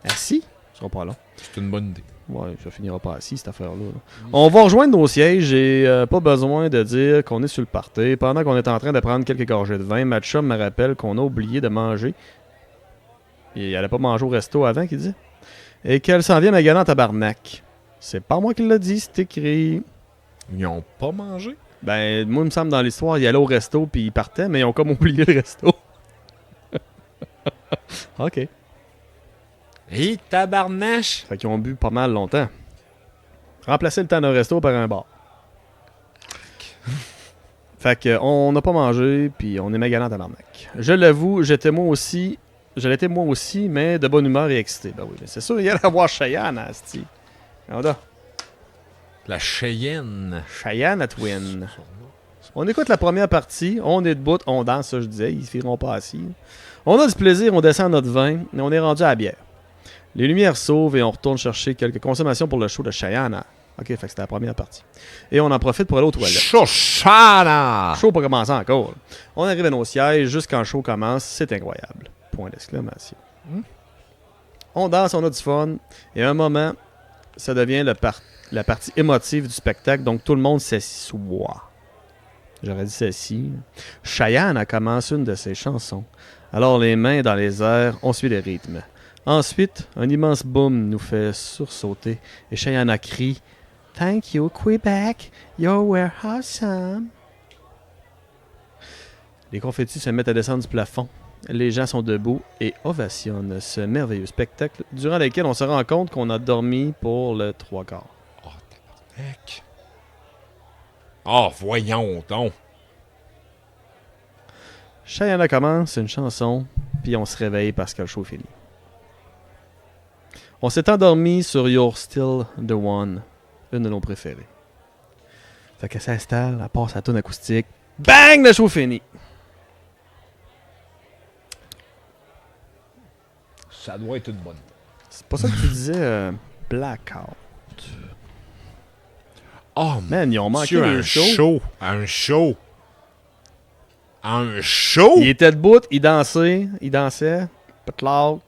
Assis? Ce sera pas long. C'est une bonne idée. Ouais, ça finira pas assis, cette affaire-là. là. On va rejoindre nos sièges et pas besoin de dire qu'on est sur le party. Pendant qu'on est en train de prendre quelques gorgées de vin, ma chum me rappelle qu'on a oublié de manger. Et elle a pas mangé au resto avant, qu'il dit. Et qu'elle s'en vient maganer en tabarnak. C'est pas moi qui l'a dit, c'est écrit. Ils n'ont pas mangé? Ben, moi, il me semble dans l'histoire, il allait au resto puis il partait, mais ils ont comme oublié le resto. OK. Hé, tabarnache! Fait qu'ils ont bu pas mal longtemps. Remplacer le temps d'un resto par un bar. Fait que on n'a pas mangé, puis on est magané en tabarnak. Je l'avoue, je l'étais moi aussi, mais de bonne humeur et excité. Ben oui, mais c'est sûr, il y a à voir Cheyenne, Asti. La Cheyenne. Cheyenne à Twin. On écoute la première partie, on est debout, on danse, ça je disais, ils ne firont pas assis. On a du plaisir, on descend notre vin, et on est rendu à la bière. Les lumières s'ouvrent et on retourne chercher quelques consommations pour le show de Cheyenne. Ok, fait que c'était la première partie. Et on en profite pour aller aux toilettes. Shoshana! Show pas commencé encore. Là. On arrive à nos sièges, juste quand le show commence, c'est incroyable. Point d'exclamation. On danse, on a du fun, et à un moment, ça devient la partie émotive du spectacle, donc tout le monde s'assoit. J'aurais dit s'assit. Cheyenne a commencé une de ses chansons. Alors les mains dans les airs, on suit le rythme. Ensuite, un immense boom nous fait sursauter et Cheyenne crie « Thank you, Quebec, you were awesome ». Les confettis se mettent à descendre du plafond. Les gens sont debout et ovationnent ce merveilleux spectacle durant lequel on se rend compte qu'on a dormi pour le 3/4. Oh, tabarnak. Oh, voyons donc. Cheyenne commence une chanson, puis on se réveille parce que le show est fini. On s'est endormi sur You're Still the One, une de nos préférées. Fait qu'elle s'installe, elle passe à la toune acoustique. Bang! Le show fini. Ça doit être une bonne. C'est pas ça que tu disais, Blackout. Oh, Man, ils ont manqué Dieu, le un show. show. Un show. Un show? Il était debout, il dansait, Potluck.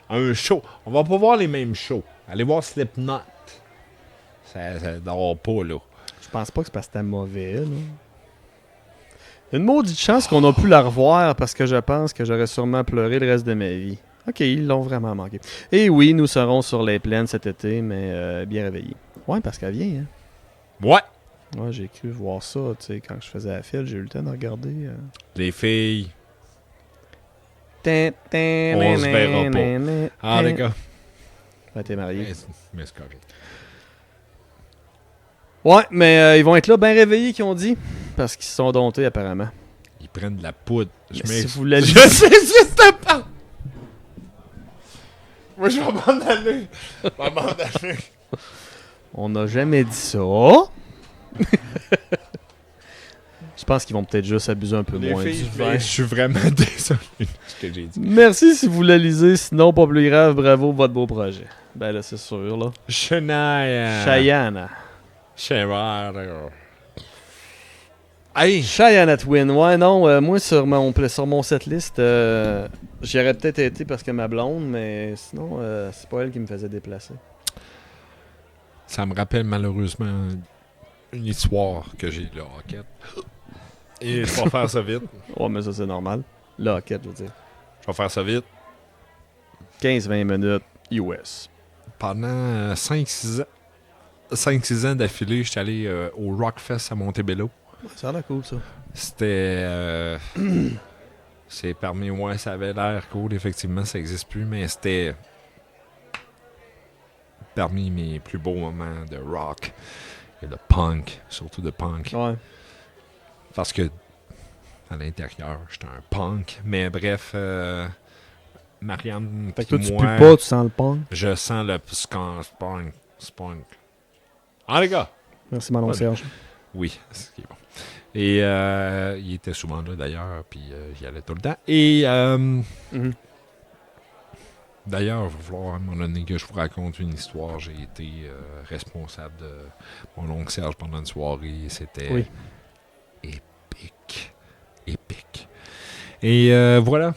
Un show. On va pas voir les mêmes shows. Allez voir Slipknot. Ça dort pas, là. Je pense pas que c'est parce que c'était mauvais, là. Une maudite chance qu'on a pu la revoir parce que je pense que j'aurais sûrement pleuré le reste de ma vie. Ok, ils l'ont vraiment manqué. Et oui, nous serons sur les plaines cet été, mais bien réveillés. Ouais, parce qu'elle vient, hein. Ouais. Ouais, j'ai cru voir ça, tu sais, quand je faisais la file, j'ai eu le temps de regarder. Les filles. On se verra pas. Ah, les gars. Ouais, t'es marié. Mais c'est correct. Ouais, mais ils vont être là bien réveillés, qu'ils ont dit. Parce qu'ils se sont domptés, apparemment. Ils prennent de la poudre. Mais si vous l'avez- Je sais ce que t'as pas. Moi, je vais m'abandonner. On n'a jamais dit ça. Je pense qu'ils vont peut-être juste abuser un peu Les moins filles, du vin. je suis vraiment désolé de ce que j'ai dit. Merci si vous la lisez. Sinon, pas plus grave, bravo, votre beau projet. Ben là, c'est sûr, là. Shania. Cheyenne. Cheyenne. Hey! Cheyenne at Win. Ouais, non, moi, sur mon setlist, j'y aurais peut-être été parce que ma blonde, mais sinon, c'est pas elle qui me faisait déplacer. Ça me rappelle malheureusement une histoire que j'ai là, ok? Et je vais faire ça vite. Ouais, mais ça, c'est normal. Là, ok, je veux dire. Je vais faire ça vite. 15-20 minutes US. Pendant 5-6 ans d'affilée, j'étais allé au Rockfest à Montebello. Ça a l'air cool, ça. C'était... c'est parmi moi, ça avait l'air cool. Effectivement, ça n'existe plus, mais c'était parmi mes plus beaux moments de rock et de punk, surtout de punk. Ouais. Parce que à l'intérieur, j'étais un punk. Mais bref, Marianne, Fait que toi, pis tu moi, pues pas, tu sens le punk. je sens le spunk. Ah, les gars! Merci, Malon Ouais. Serge. Oui, c'est qui est bon. Et il était souvent là d'ailleurs, puis j'y allais tout le temps. Et Mhm. d'ailleurs, il va falloir à un moment donné que je vous raconte une histoire. J'ai été responsable de mon oncle Serge pendant une soirée. C'était Oui. épique. Et voilà.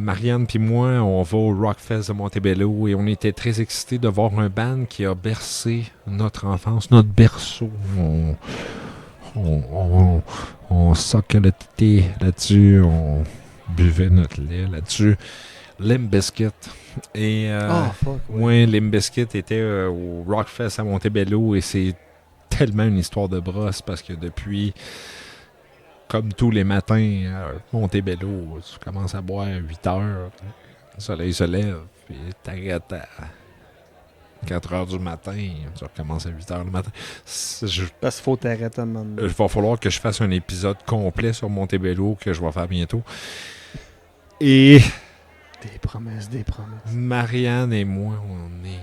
Marianne puis moi, on va au Rockfest de Montebello et on était très excités de voir un band qui a bercé notre enfance, notre berceau. On soquait le thé là-dessus, on buvait notre lait là-dessus. Limp Bizkit. Et Fuck. moi, Limp Bizkit était au Rockfest à Montebello et c'est tellement une histoire de brosse parce que depuis, comme tous les matins à Montebello, tu commences à boire à 8 heures, le soleil se lève, puis t'arrêtes à 4 heures du matin, tu recommences à 8 heures le matin. Parce qu'il faut t'arrêter un moment donné. Il va falloir que je fasse un épisode complet sur Montebello que je vais faire bientôt. Et Des promesses. Marianne et moi, on est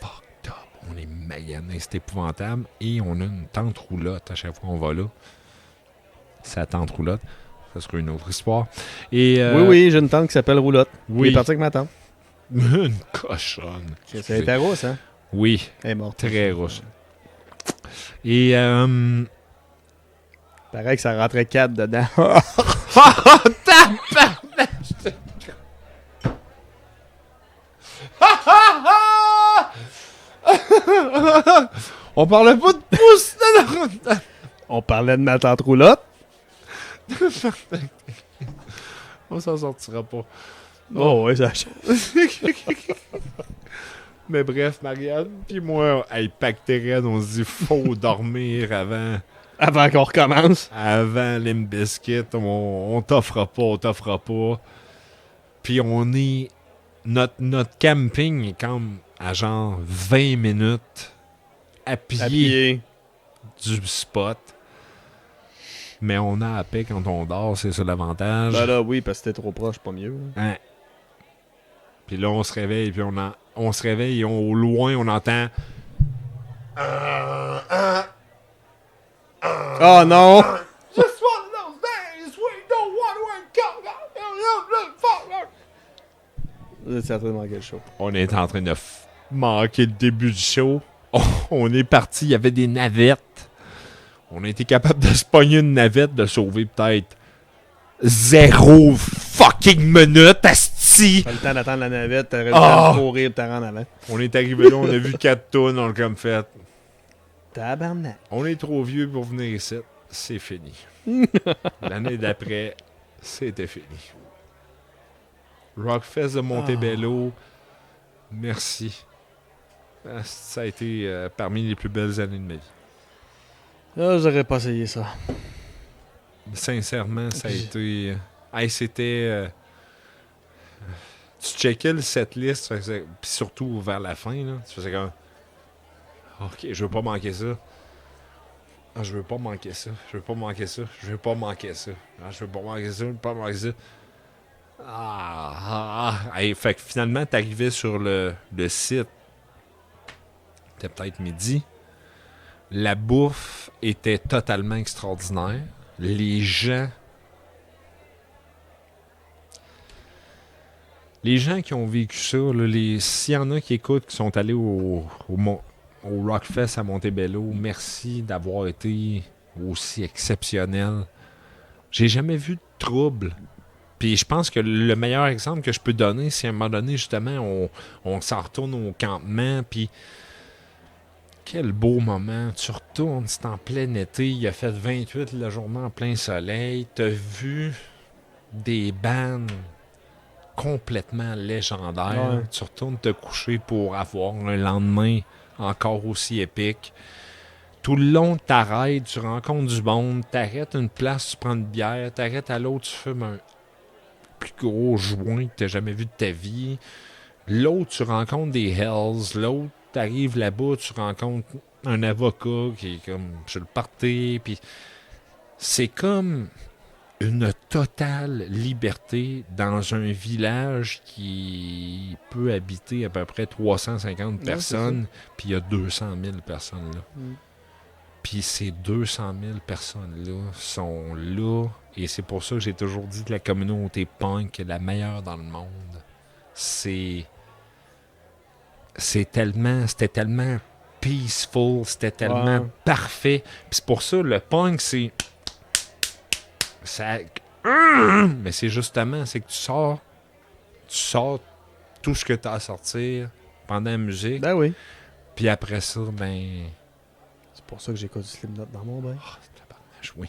fucked up. On est maganés, c'est épouvantable. Et on a une tente roulotte à chaque fois qu'on va là. Sa tente roulotte, ça sera une autre histoire. Et, Oui, j'ai une tante qui s'appelle Roulotte. Oui. Il est parti avec ma tante. Une cochonne. Ça a été rousse, hein? Oui, Elle est morte. très rousse. Et Pareil que ça rentrait 4 dedans. on parlait pas de pouce. On parlait de ma tante Roulotte. On s'en sortira pas. Oh, ouais, ça. Mais bref, Marianne, puis moi, hey, pactéren, on se dit faut dormir Avant qu'on recommence. avant Limp Bizkit. On t'offre pas. Puis on est... Notre camping est comme à genre 20 minutes à pied À pied. du spot. Mais on a à paix quand on dort, c'est ça l'avantage. Ben là, oui, parce que t'es trop proche, pas mieux. Hein. Puis là, on se réveille, puis on se réveille et au loin, on entend... Oh non! Just one of those days we don't want to Vous êtes certainement manqué le show. On est en train de manquer le début du show. On est parti, il y avait des navettes. On a été capable de se pogner une navette, de sauver peut-être 0 fucking minute, asti! Pas le temps d'attendre la navette, t'aurais le Ah! temps de courir le terrain en avant. On est arrivé là, on a vu 4 tonnes, on l'a comme fait. Tabarnak. On est trop vieux pour venir ici. C'est fini. L'année d'après, c'était fini. Rockfest de Montebello, merci. Ça a été parmi les plus belles années de ma vie. Ah, j'aurais pas essayé ça. Sincèrement, ça a été... Hey, c'était... tu checkais le setlist, puis surtout vers la fin, là, tu faisais comme... Ok, je veux pas manquer ça. Ah, je veux pas manquer ça. Je veux pas manquer ça. Je veux pas manquer ça. Ah, je veux pas manquer ça. Je veux pas manquer ça. Hey, fait que finalement, t'arrivais sur le site. C'était peut-être midi. La bouffe était totalement extraordinaire. Les gens qui ont vécu ça, là, s'il y en a qui écoutent, qui sont allés au Rockfest à Montebello, merci d'avoir été aussi exceptionnel. J'ai jamais vu de trouble. Puis je pense que le meilleur exemple que je peux donner, c'est à un moment donné, justement, on s'en retourne au campement, puis quel beau moment. Tu retournes, c'est en plein été, il a fait 28 la journée en plein soleil, t'as vu des bands complètement légendaires. Ouais. Tu retournes te coucher pour avoir un lendemain encore aussi épique. Tout le long, t'arrêtes, tu rencontres du monde, t'arrêtes une place, tu prends une bière, t'arrêtes à l'autre, tu fumes un plus gros joint que t'as jamais vu de ta vie. L'autre, tu rencontres des Hells. L'autre, t'arrives là-bas, tu rencontres un avocat qui est comme sur le party. Puis c'est comme une totale liberté dans un village qui peut habiter à peu près 350 Ouais, personnes, puis il y a 200 000 personnes là. Mm. Puis ces 200 000 personnes-là sont là, et c'est pour ça que j'ai toujours dit que la communauté punk est la meilleure dans le monde. C'était tellement peaceful, c'était tellement Ouais. parfait. Puis c'est pour ça, le punk, c'est... Ça... Mais c'est justement, c'est que tu sors tout ce que tu as à sortir pendant la musique, Ben oui. puis après ça, ben... C'est pour ça que j'écoute du Slipknot dans mon bain. Oui,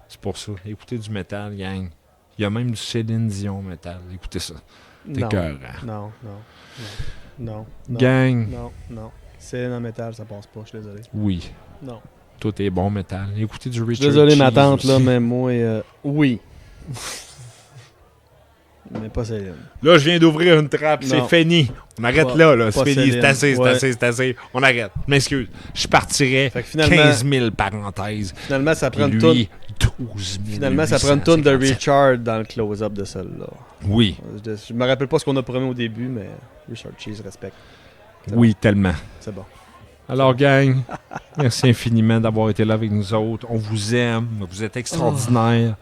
c'est pour ça. Écoutez du métal, gang. Il y a même du Céline Dion métal. Écoutez ça. T'es Non. cœur. Non. Non. Gang, Non. C'est en métal, ça passe pas, je suis désolé. oui. Non. Tout est bon métal. Écoutez du Richard Désolé ma Cheese tante là, aussi. mais moi, oui. Mais pas Céline. Là, je viens d'ouvrir une trappe. C'est Non. fini. On arrête Pas- là. C'est pas fini. Céline. C'est assez. On arrête. Je m'excuse. Je partirais Fait que finalement, 15 000 parenthèses. finalement ça prend Puis une toune. lui, 12 000. Finalement, ça prend une toune de Richard dans le close-up de celle-là. Oui. Je me rappelle pas ce qu'on a promis au début, mais Richard Cheese respecte. Oui, tellement. C'est bon. Alors, gang, merci infiniment d'avoir été là avec nous autres. On vous aime. Vous êtes extraordinaires.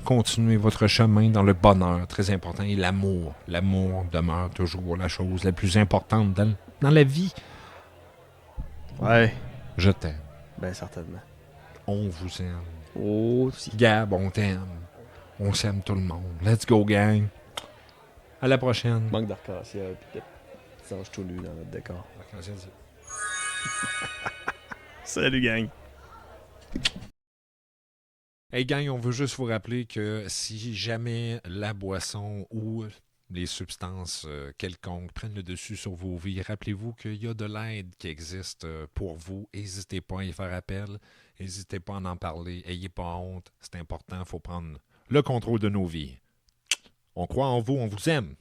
Continuez votre chemin dans le bonheur, très important. Et l'amour. L'amour demeure toujours la chose la plus importante dans la vie. Ouais. Je t'aime. Ben certainement. On vous aime. Oh, si. Gab, on t'aime. On s'aime tout le monde. Let's go, gang. À la prochaine. Manque d'arc-en-ciel pis de petits anges tout nus dans notre décor. Salut gang. Hey gang, on veut juste vous rappeler que si jamais la boisson ou les substances quelconques prennent le dessus sur vos vies, rappelez-vous qu'il y a de l'aide qui existe pour vous. N'hésitez pas à y faire appel. N'hésitez pas à en parler. Ayez pas honte. C'est important. Il faut prendre le contrôle de nos vies. On croit en vous. On vous aime.